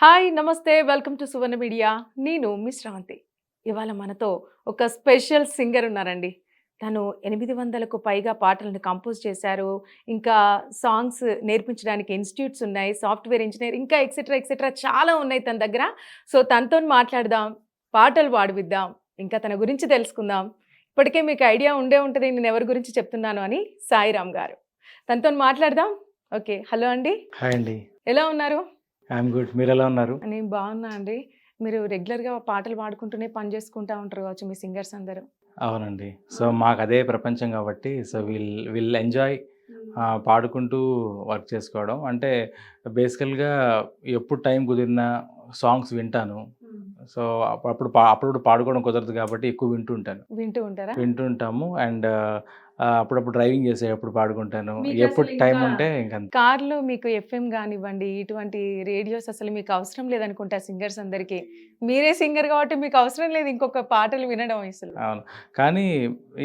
Hi! నమస్తే. Welcome to Suvarna Media. నేను మీ శ్రావంతి. ఇవాళ మనతో ఒక స్పెషల్ సింగర్ ఉన్నారండి. తను 800కు పైగా పాటలను కంపోజ్ చేశారు. ఇంకా సాంగ్స్ నేర్పించడానికి ఇన్‌స్టిట్యూట్స్ ఉన్నాయి. సాఫ్ట్‌వేర్ ఇంజినీర్ ఇంకా ఎక్సెట్రా చాలా ఉన్నాయి తన దగ్గర. సో, తనతోని మాట్లాడదాం. పాటలు పాడిపిద్దాం. ఇంకా తన గురించి తెలుసుకుందాం. ఇప్పటికే మీకు ఐడియా ఉండే ఉంటది నేను ఎవరి గురించి చెప్తున్నాను అని. సాయిరామ్ గారు. తనతోని మాట్లాడదాం. ఓకే. హలో అండి. హాయ్ అండి. ఎలా ఉన్నారు? I'm good. మీరెలా ఉన్నారు? నేను బాగున్నా అండి. మీరు రెగ్యులర్‌గా పాటలు పాడుకుంటూనే పని చేసుకుంటా ఉంటారు కావచ్చు మీ సింగర్స్ అందరూ. అవునండి. సో, మాకదే ప్రపంచం గాబట్టి సో, విల్ ఎంజాయ్ పాడుకుంటూ వర్క్ చేసుకోవడం. అంటే బేసికల్‌గా ఎప్పుడు టైం కుదిరినా సాంగ్స్ వింటాను. హ్మ్. సో, అప్పుడప్పుడు పాడుకోవడం కుదరదు కాబట్టి ఎక్కువ వింటూ ఉంటాను. వింటూ ఉంటారా? వింటూ ఉంటాము. అండ్ అప్పుడప్పుడు డ్రైవింగ్ చేసేటప్పుడు పాడుకుంటాను. ఎప్పుడు మీకసలు టైం ఇంకా ఉంటే ఇంకంతే. కార్‌లో మీకు ఎఫ్ఎం గానివ్వండి, ఇటువంటి రేడియోస్ అసలు మీకు అవసరం లేదనుకుంటా సింగర్స్ అందరికి. మీరే సింగర్ కాబట్టి మీకు అవసరం లేదు ఇంకొక పాటలు వినడం అసలు. అవును. కానీ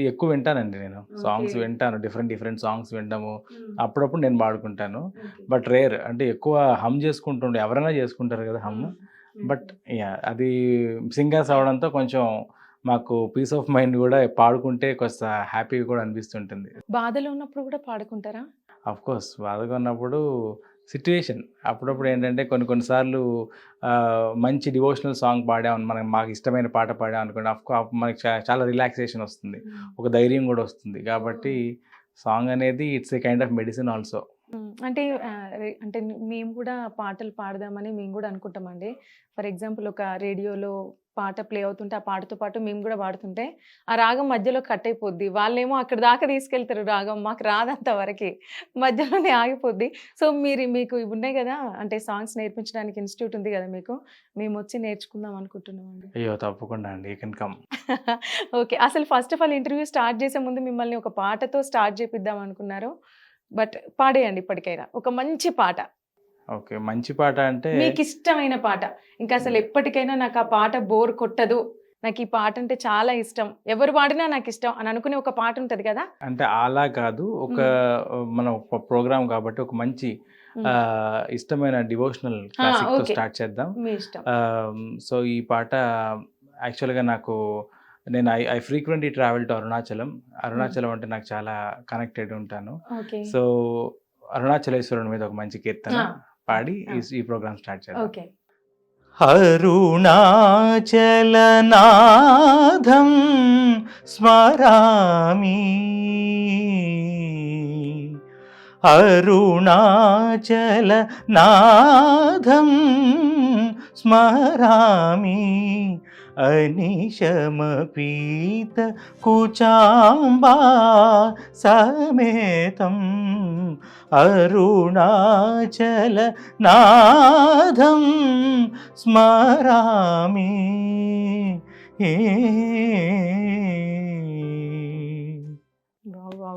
ఎక్కువ వింటానండి నేను. ఓకే. సాంగ్స్ వింటాను. డిఫరెంట్ సాంగ్స్ వినడము. హ్మ్. అప్పుడప్పుడు నేను పాడుకుంటాను. ఓకే. But rare. అంటే ఎక్కువ హమ్ చేసుకుంటుండే ఎవరైనా చేసుకుంటారు కదా హమ్. హ్మ్. But yeah! అది సింగర్స్ అవ్వడంతో కొంచెం మాకు పీస్ ఆఫ్ మైండ్ గూడా పాడుకుంటే కాస్త హ్యాపీగా కూడా అనిపిస్తుంటుంది. బాధలో ఉన్నప్పుడు కూడా పాడుకుంటారా? ఆఫ్‌కోర్స్ బాధగా ఉన్నప్పుడు సిట్యుయేషన్ అప్పుడప్పుడు ఏంటంటే కొన్ని సార్లు మంచి డివోషనల్ సాంగ్ పాడాం మాకు ఇష్టమైన పాట పాడాం అనుకోండి మనకి చాలా రిలాక్సేషన్ వస్తుంది. హ్మ్. ఒక ధైర్యం గూడా వస్తుంది. కాబట్టి సాంగ్ అనేది it's a kind of medicine also. అంటే అంటే మేము కూడా పాటలు పాడదామని మేము కూడా అనుకుంటామండి. ఫర్ ఎగ్జాంపుల్ ఒక రేడియోలో పాట ప్లే అవుతుంటే, ఆ పాటతో పాటు మేము కూడా పాడుతుంటే, ఆ రాగం మధ్యలో కట్ అయిపోద్ది. వాళ్ళేమో అక్కడి దాకా తీసుకెళ్తారు రాగం. మాకు రాదంత వరకి. మధ్యలోనే ఆగిపోద్ది. సో, మీకు ఇవి ఉన్నాయి గదా! అంటే సాంగ్స్ నేర్పించడానికి ఇన్‌స్టిట్యూట్ ఉంది గదా మీకు. మేమొచ్చి నేర్చుకుందాం అనుకుంటున్నామండి. అయ్యో! తప్పకుండా అండి. You can come. ఓకే. అసలు first of all interview start చేసే ముందు మిమ్మల్ని ఒక పాటతో స్టార్ట్ చేపిద్దాం అనుకున్నారు. బట్ పాడేయండి ఇప్పటికైనా. ఒక మంచి పాట. ఓకే. మంచి పాట అంటే మీకిష్టమైన పాట. ఇంకా అసలు ఎప్పటికైనా నాకు ఆ పాట బోర్ కొట్టదు. నాకు ఈ పాట అంటే చాలా ఇష్టం. ఎవరు పాడినా నాకిష్టం అని అనుకునే ఒక పాట ఉంటది కదా! అంటే అలా కాదు. హ్మ్. మనం ఒక ప్రోగ్రామ్ కాబట్టి ఒక మంచి హ్మ్. ఇష్టమైన డివోషనల్ ఆ! క్లాసిక్‌తో ఓకే. స్టార్ట్ చేద్దాం. మీ ఇష్టం. సో, ఈ పాట యాక్చువల్‌గా నాకు నేను I frequently travel to Arunachalam. హ్మ్. అరుణాచలం అంటే నాకు చాలా కనెక్టెడ్ ఉంటాను. ఓకే. సో, అరుణాచలేశ్వరుని మీద ఒక మంచి కీర్తన ఆ! పాడి ఆ! ఈ ప్రోగ్రామ్ స్టార్ట్ చేద్దాం. ఓకే. అరుణాచలనాథం స్మరామి. అరుణాచలనాథం స్మరామి. అనిశమపీత కుచాంబా సమేతం అరుణాచలనాథం స్మరామి.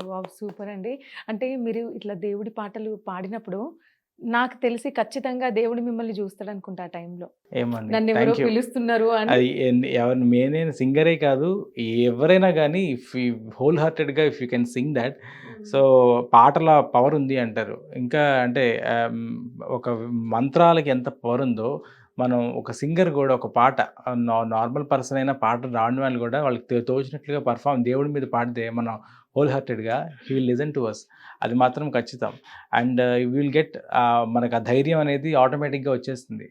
వావ్! సూపర్ అండి. అంటే మీరు ఇట్లా దేవుడి పాటలు పాడినప్పుడు నాకు తెలిసి ఖచ్చితంగా దేవుడు మిమ్మల్ని చూస్తాడనుకుంటా ఆ టైంలో. ఏమండి, నన్నెవరో థ్యాంక్ యూ. పిలుస్తున్నారు అని. అది ఎవరిని నేనే సింగరే కాదు, ఎవరైనా గానీ ఇఫ్ యూ హోల్ హార్టెడ్‌గా if you can sing that so, పాటల పవర్ ఉంది అంటారు. ఇంకా అంటే ఒక మంత్రాలకి ఎంత పవర్ ఉందో, మనం ఒక సింగర్ గూడా ఒక పాట నార్మల్ పర్సన్ అయినా పాట రాని వాళ్ళు గూడా వాళ్ళకి తోచినట్లుగా దేవుడి మీద పాడితే మనం హోల్ హార్టెడ్‌గా he will listen to us. అది మాత్రం ఖచ్చితం. అండ్ విల్ గెట్ మనకు ఆ ధైర్యం అనేది ఆటోమేటిక్‌గా వచ్చేస్తుంది.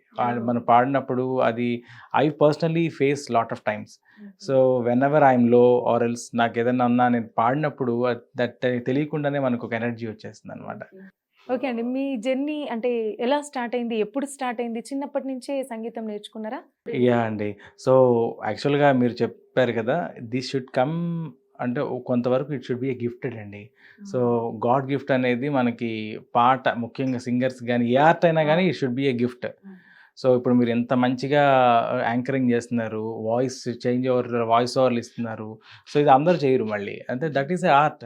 మనం పాడినప్పుడు అది I personally face lot of times. So, whenever I'm లో ఆర్ ఎల్స్ నాకేదన్నా ఉన్నా నేను పాడినప్పుడు దట్ తెలియకుండానే మనకొక ఎనర్జీ వచ్చేస్తుందనమాట. ఓకే అండి. మీ జర్నీ అంటే ఎలా స్టార్ట్ అయింది? ఎప్పుడు స్టార్ట్ అయింది? చిన్నప్పటి నుంచే సంగీతం నేర్చుకున్నారా? యాహ్! అండి. సో, యాక్చువల్‌గా మీరు చెప్పారు కదా! దిస్ షుడ్ కమ్ అంటే కొంతవరకు it should be a gifted అండి. సో, గాడ్ గిఫ్ట్ అనేది మనకి పాట ముఖ్యంగా సింగర్స్ గాని, ఏ ఆర్ట్ అయినా గాని it should be a gift. So, ఇప్పుడు మీరు ఎంత మంచిగా యాంకరింగ్ చేస్తున్నారు. వాయిస్ ఓవర్‌లు ఇస్తున్నారు. సో, ఇది అందరూ చేయరు మళ్ళీ. అంటే దట్ ఈస్ ఎ ఆర్ట్.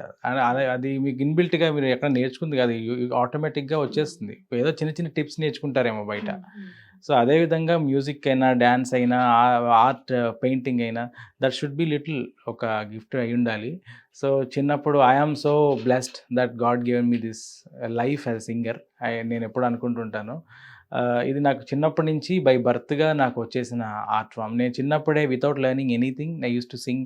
అది మీకు ఇన్‌బిల్ట్‌గా మీరు ఎక్కడ నేర్చుకుంది కాదు. ఆటోమేటిక్‌గా వచ్చేస్తుంది. ఏదో చిన్న చిన్న టిప్స్ నేర్చుకుంటారేమో బయట. సో, అదే విధంగా మ్యూజిక్ అయినా, డాన్స్ అయినా, ఆర్ట్ పెయింటింగ్ అయినా దట్ షుడ్ బి లిటిల్ ఒక గిఫ్ట్ అయ్యుండాలి. సో, చిన్నప్పుడు I am so blessed that God given me this life as a singer. నేనెప్పుడు అనుకుంటుంటాను. ఇది నాకు చిన్నప్పటి నుంచి బై బర్త్‌గా నాకు వచ్చేసిన ఆర్ట్ ఫార్మ్. నేను చిన్నప్పుడే without learning anything I used to sing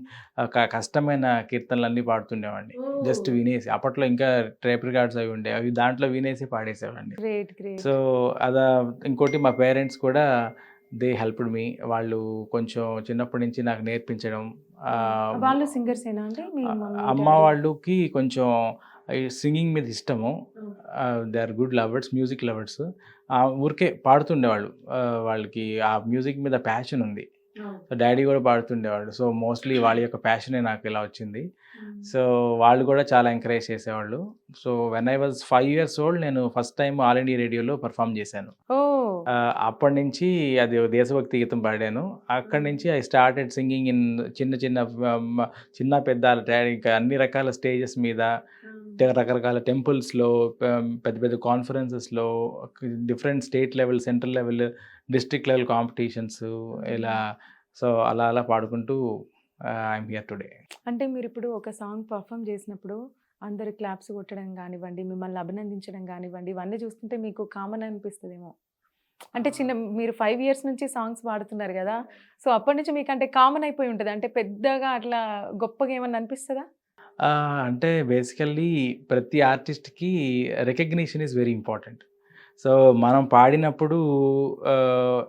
కష్టమైన కీర్తనలన్నీ పాడుతుండేవాడిని. జస్ట్ ఓహ్! వినేసి. అప్పట్లో ఇంకా టేప్ రికార్డ్స్ అవి ఉండేవి. అవి దాంట్లో వినేసి పాడేసేవాడిని. గ్రేట్. గ్రేట్. సో, అదా ఇంకోటి మా పేరెంట్స్ కూడా దే హెల్ప్డ్ మీ. వాళ్ళు కొంచెం చిన్నప్పటి నుంచి నాకు నేర్పించడం. ఆహ్, వాళ్ళు సింగర్సేనా అండి? మీ మమ్మీ, అమ్మ డ్యాడీ? వాళ్ళకి కొంచెం ఈ సింగింగ్ మీద ఇష్టము. హ్మ్. They are good lovers, music lovers. ఊరికే పాడుతుండేవాళ్ళు. వాళ్ళకి ఆ మ్యూజిక్ మీద ప్యాషన్ ఉంది. అవును. సో, డ్యాడీ కూడా పాడుతుండేవాళ్ళు. సో, మోస్ట్‌లీ వాళ్ళ యొక్క ప్యాషనే నాకు ఇలా వచ్చింది. హ్మ్. సో, వాళ్ళు కూడా చాలా ఎంకరేజ్ చేసేవాళ్ళు. So, when I was 5 years old నేను ఫస్ట్ టైమ్ ఆల్ ఇండియా రేడియోలో పెర్ఫార్మ్ చేశాను. ఓహ్! అప్పటినుంచి అది దేశభక్తి గీతం పాడాను. అక్కడి నుంచి ఐ స్టార్టెడ్ సింగింగ్ ఇన్ చిన్న చిన్న చిన్న పెద్ద ఇంకా అన్ని రకాల స్టేజెస్ మీద, రకరకాల టెంపుల్స్‌లో, పెద్ద పెద్ద కాన్ఫరెన్సెస్‌లో, different state level, central level, district level competitions ఇలా. సో, అలా అలా పాడుకుంటూ ఐయామ్ హియర్ టుడే. అంటే మీరిప్పుడు ఒక సాంగ్ పర్ఫార్మ్ చేసినప్పుడు అందరూ క్లాప్స్ కొట్టడం గానివ్వండి, మిమ్మల్ని అభినందించడం గానివ్వండి, ఇవన్నీ చూస్తుంటే మీకు కామన్ అనిపిస్తదేమో. అంటే మీరు 5 ఇయర్స్ నుంచి సాంగ్స్ పాడుతున్నారు గదా! సో, అప్పటినుంచి మీకంటే కామన్ అయిపోయి ఉంటది. అంటే పెద్దగా అట్లా గొప్పగా ఏమన్నా అనిపిస్తదా? అంటే బేసికల్లీ ప్రతి ఆర్టిస్ట్‌కి recognition is very important. So, మనం పాడినప్పుడు ఆహ్,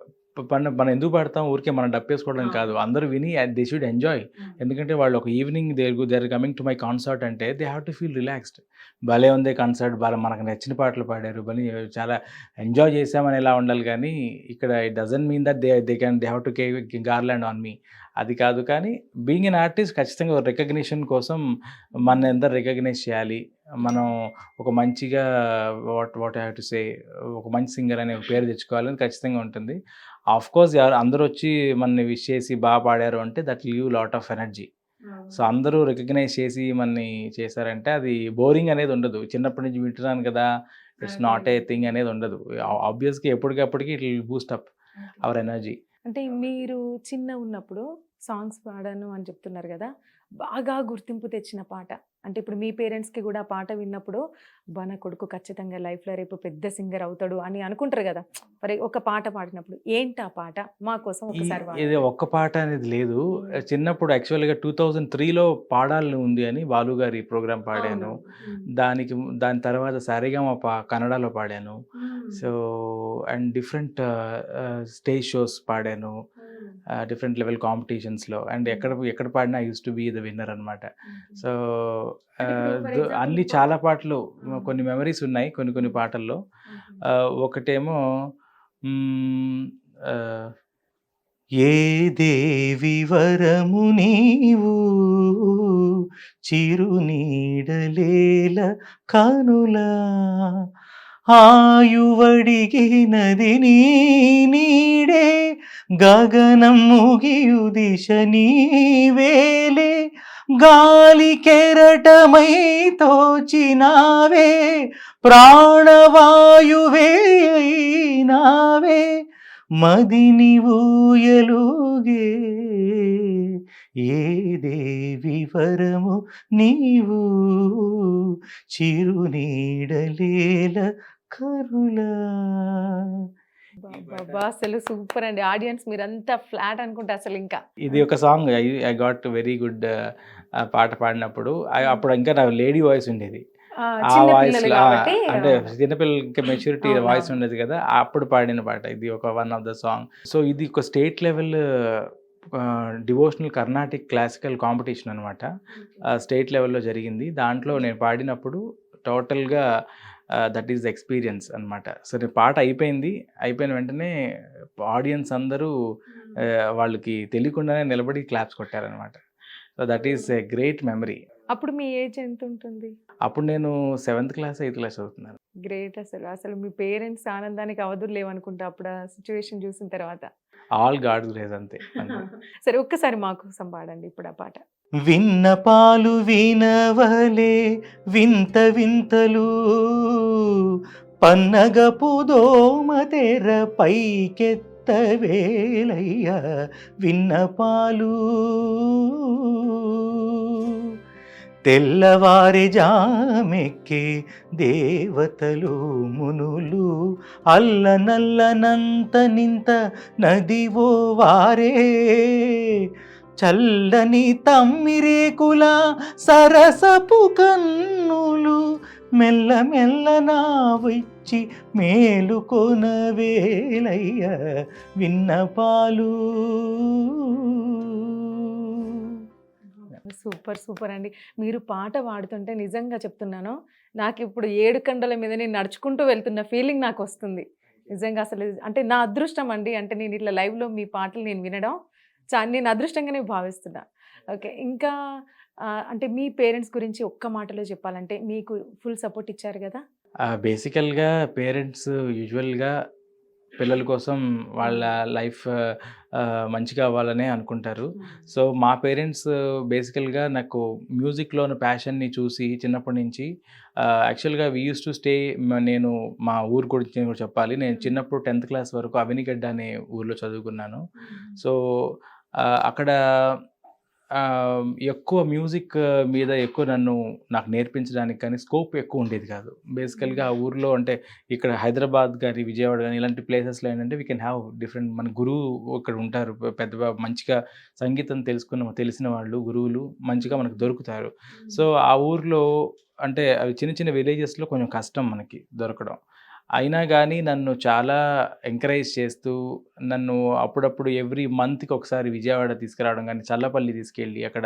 మనం ఎందుకు పాడతాం? ఊరికే మనం డప్పేసుకోవడానికి కాదు. అందరూ విని దే షుడ్ ఎంజాయ్. ఎందుకంటే వాళ్ళు ఒక evening they are coming to my concert అంటే they have to feel relaxed. భలే ఉంది కాన్సర్ట్. మనకు నచ్చిన పాటలు పాడారు. చాలా ఎంజాయ్ చేశామనేలా ఉండాలి గానీ, ఇక్కడ it doesn't mean that they have to garland on me. అది కాదు. కానీ బీయింగ్ ఎన్ ఆర్టిస్ట్ ఖచ్చితంగా రికగ్నిషన్ కోసం మననందరూ రికగ్నైజ్ చేయాలి. మనం ఒక మంచిగా what I have to say ఒక మంచి సింగర్ అనే ఒక పేరు తెచ్చుకోవాలని ఖచ్చితంగా ఉంటుంది. ఆఫ్‌కోర్స్ అందరొచ్చి మనల్ని విష్ చేసి పాడారు అంటే that will give lot of energy. So, అందరూ రికగ్నైజ్ చేసి మనని చేశారంటే అది బోరింగ్ అనేది ఉండదు. చిన్నప్పటి నుంచి వింటున్నాను కదా! ఇట్స్ నాట్ ఏ థింగ్ అనేది ఉండదు. ఆబ్వియస్‌గా ఎప్పటికప్పటికి it will boost up our energy. అంటే మీరు చిన్నగున్నప్పుడు సాంగ్స్ పాడాను అని చెప్తున్నారు గదా! బాగా గుర్తింపు తెచ్చిన పాట. అంటే ఇప్పుడు మీ పేరెంట్స్‌కి గూడా ఆ పాట విన్నప్పుడు, అబ్బా! నా కొడుకు ఖచ్చితంగా లైఫ్‌లో రేపు పెద్ద సింగర్ అవుతాడు అని అనుకుంటారు గదా! మరి ఒక పాట పాడినప్పుడు ఏంటా పాట? మా కోసం ఒకసారి ఇది పాడండి. ఒక్క పాట అనేది లేదు. హ్మ్. చిన్నప్పుడు యాక్చువల్‌గా 2003లో పాడాలని ఉంది అని బాలు గారి ప్రోగ్రామ్ పాడాను. అవునవును. హ్మ్. దాని తర్వాత సరిగమప కన్నడలో పాడాను. హ్మ్. So, and different stage shows పాడాను. హ్మ్. డిఫరెంట్ లెవెల్ కాంపిటీషన్స్‌లో అండ్ హ్మ్. ఎక్కడ ఎక్కడ పాడినా I used to be the winner అనమాట. ఓకే. సో, అంటే ఇప్పుడు ఫర్ ఎగ్జాంపుల్ అన్ని ఇంకో చాలా పాటలు ఆ! కొన్ని మెమోరీస్ ఉన్నాయి కొన్ని హ్మ్. పాటల్లో. ఓకే. ఒకటేమో హ్మ్. ఆహ్, ఏ దేవి వరము నీవు చిరునీడలేల కనులా ఆయువడిగినది నీ నీడే గగనం ముగియు దిశ నీవేలే గాలి కెరటమై తోచినావే ప్రాణవాయువే అయినావే మదిని ఊయలుగే ఏ దేవి వరము నీవు చిరునీడలేల కరులా. అబ్బబ్బబ్బా! అసలు సూపర్ అండి. ఆడియన్స్ మీరంతా ఫ్లాట్ అనుకుంటా అసలింకా. ఇది ఒక song I got very good పాట పాడినప్పుడు. హ్మ్. అప్పుడు ఇంకా నా లేడీ వాయిస్ ఉండేది. ఆ! ఆ చిన్న పిల్లలు వాయిస్‌లో గాబట్టి అంటే చిన్నపిల్లలకి ఇంకా మెచ్యూరిటీ వాయిస్ అవునవును. ఉండేది కదా! అప్పుడు పాడిన పాట. ఇది one of the song. So, ఇది ఒక state level devotional Carnatic classical competition అనమాట. స్టేట్ లెవెల్‌లో జరిగింది. దాంట్లో నేను పాడినప్పుడు టోటల్‌గా దట్ ఈస్ ద ఎక్స్‌పీరియన్స్ అనమాట. సో, నేను పాట అయిపోయింది. అయిపోయిన వెంటనే ఆడియన్స్ అందరూ వాళ్ళకి తెలియకుండానే నిలబడి క్లాప్స్ కొట్టారనమాట. So, that is a great memory. అప్పుడు మీ ఏజ్ ఎంతుంటుంది? అప్పుడు నేను సెవెంత్ క్లాస్, ఎయిత్ క్లాస్ చదువుతున్నాను. గ్రేట్ అసలు. అసలు మీ పేరెంట్స్ ఆనందానికి అవధులు లేవనుకుంటా అప్పుడు ఆ సిట్యుయేషన్ చూసిన తర్వాత. ఆల్ గాడ్స్ గ్రేస్ అంతే. అంతే. సరే ఒక్కసారి మా కోసం పాడండి ఇప్పుడు ఆ పాట. విన్నపాలు వినవలే వింత వింతలు పన్నగపు దోమ తెర పైకెత్తవేలయ్య విన్నపాలు తెల్లవారి జామెక్కి దేవతలు మునులు అల్లనల్లనంత నింత నదివో వారే చల్లని తమ్మిరేకుల సరసపు కన్నులు మెల్ల మెల్ల నా వచ్చి మేలుకొన వేలయ్య విన్నపాలు. సూపర్ సూపర్ అండి. మీరు పాట పాడుతుంటే నిజంగా చెప్తున్నాను, నాకు ఇప్పుడు 7 కండల మీద నేను నడుచుకుంటూ వెళ్తున్న ఫీలింగ్ నాకు వస్తుంది. నిజంగా అసలు అంటే నా అదృష్టం అండి. అంటే నేను ఇట్లా లైవ్లో మీ పాటలు నేను వినడం నేను అదృష్టంగానే భావిస్తున్నా. ఓకే, ఇంకా అంటే మీ పేరెంట్స్ గురించి ఒక్క మాటలో చెప్పాలంటే మీకు ఫుల్ సపోర్ట్ ఇచ్చారు కదా? బేసికల్గా పేరెంట్స్ యూజువల్గా పిల్లల కోసం వాళ్ళ లైఫ్ మంచిగా అవ్వాలనే అనుకుంటారు. సో మా పేరెంట్స్ బేసికల్గా నాకు మ్యూజిక్లో ఉన్న ప్యాషన్ని చూసి చిన్నప్పటి నుంచి యాక్చువల్గా వీ యూస్ టు స్టే, నేను మా ఊరు గురించి కూడా చెప్పాలి. నేను చిన్నప్పుడు 10th క్లాస్ వరకు అవినిగడ్డ అనే ఊర్లో చదువుకున్నాను. సో అక్కడ ఎక్కువ మ్యూజిక్ మీద ఎక్కువ నాకు నేర్పించడానికి కానీ స్కోప్ ఎక్కువ ఉండేది కాదు. బేసికల్గా ఆ ఊర్లో అంటే ఇక్కడ హైదరాబాద్ కానీ విజయవాడ కానీ ఇలాంటి ప్లేసెస్లో ఏంటంటే వీ కెన్ హ్యావ్ డిఫరెంట్, మన గురువు ఇక్కడ ఉంటారు, పెద్ద మంచిగా సంగీతం తెలిసిన వాళ్ళు గురువులు మంచిగా మనకు దొరుకుతారు. సో ఆ ఊర్లో అంటే అవి చిన్న చిన్న విలేజెస్లో కొంచెం కష్టం మనకి దొరకడం. అయినా కానీ నన్ను చాలా ఎంకరేజ్ చేస్తూ నన్ను అప్పుడప్పుడు ఎవ్రీ మంత్కి ఒకసారి విజయవాడ తీసుకురావడం కానీ, చల్లపల్లి తీసుకెళ్ళి అక్కడ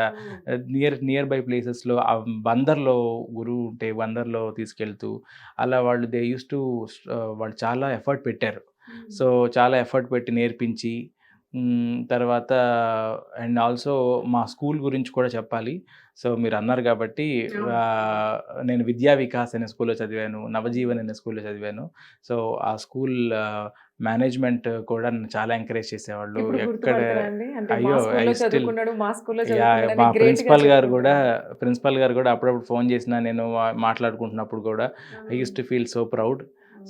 నియర్ బై ప్లేసెస్లో బందర్లో గురువు ఉంటే బందర్లో తీసుకెళ్తూ అలా వాళ్ళు వాళ్ళు చాలా ఎఫర్ట్ పెట్టారు. సో చాలా ఎఫర్ట్ పెట్టి నేర్పించి తర్వాత అండ్ ఆల్సో మా స్కూల్ గురించి కూడా చెప్పాలి. సో మీరు అన్నారు కాబట్టి నేను విద్యా వికాస్ అనే స్కూల్లో చదివాను, నవజీవన్ అనే స్కూల్లో చదివాను. సో ఆ స్కూల్ మేనేజ్మెంట్ కూడా నన్ను చాలా ఎంకరేజ్ చేసేవాళ్ళు. ఎక్కడ అయ్యో మా ప్రిన్సిపల్ గారు కూడా అప్పుడప్పుడు ఫోన్ చేసినా నేను మాట్లాడుకుంటున్నప్పుడు కూడా I use to feel so proud.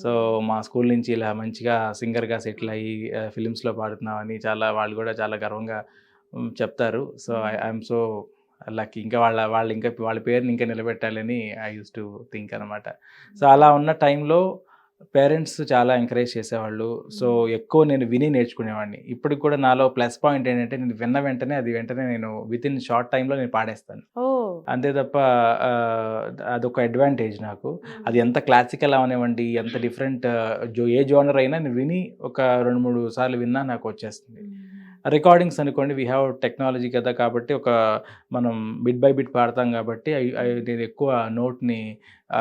So మా స్కూల్ నుంచి ఇలా మంచిగా సింగర్గా సెటిల్ అయ్యి ఫిలిమ్స్లో పాడుతున్నామని వాళ్ళు కూడా చాలా గర్వంగా చెప్తారు. So I'm so lucky. ఇంకా వాళ్ళ పేరుని ఇంకా నిలబెట్టాలని ఐ యూస్ టు థింక్ అనమాట. సో అలా ఉన్న టైంలో పేరెంట్స్ చాలా ఎంకరేజ్ చేసేవాళ్ళు. సో ఎక్కువ నేను విని నేర్చుకునేవాడిని. ఇప్పటికి కూడా నాలో ప్లస్ పాయింట్ ఏంటంటే నేను విన్న వెంటనే నేను వితిన్ షార్ట్ టైంలో నేను పాడేస్తాను. అంతే తప్ప అదొక అడ్వాంటేజ్ నాకు. అది ఎంత క్లాసికల్ అవనివ్వండి, ఎంత డిఫరెంట్ ఏ జోనర్ అయినా నేను విని ఒక 2-3 సార్లు విన్నా నాకు వచ్చేస్తుంది. రికార్డింగ్స్ అనుకోండి, వీ హ్యావ్ టెక్నాలజీ కదా, కాబట్టి మనం బిట్ బై బిట్ పాడతాం కాబట్టి నేను ఎక్కువ నోట్ని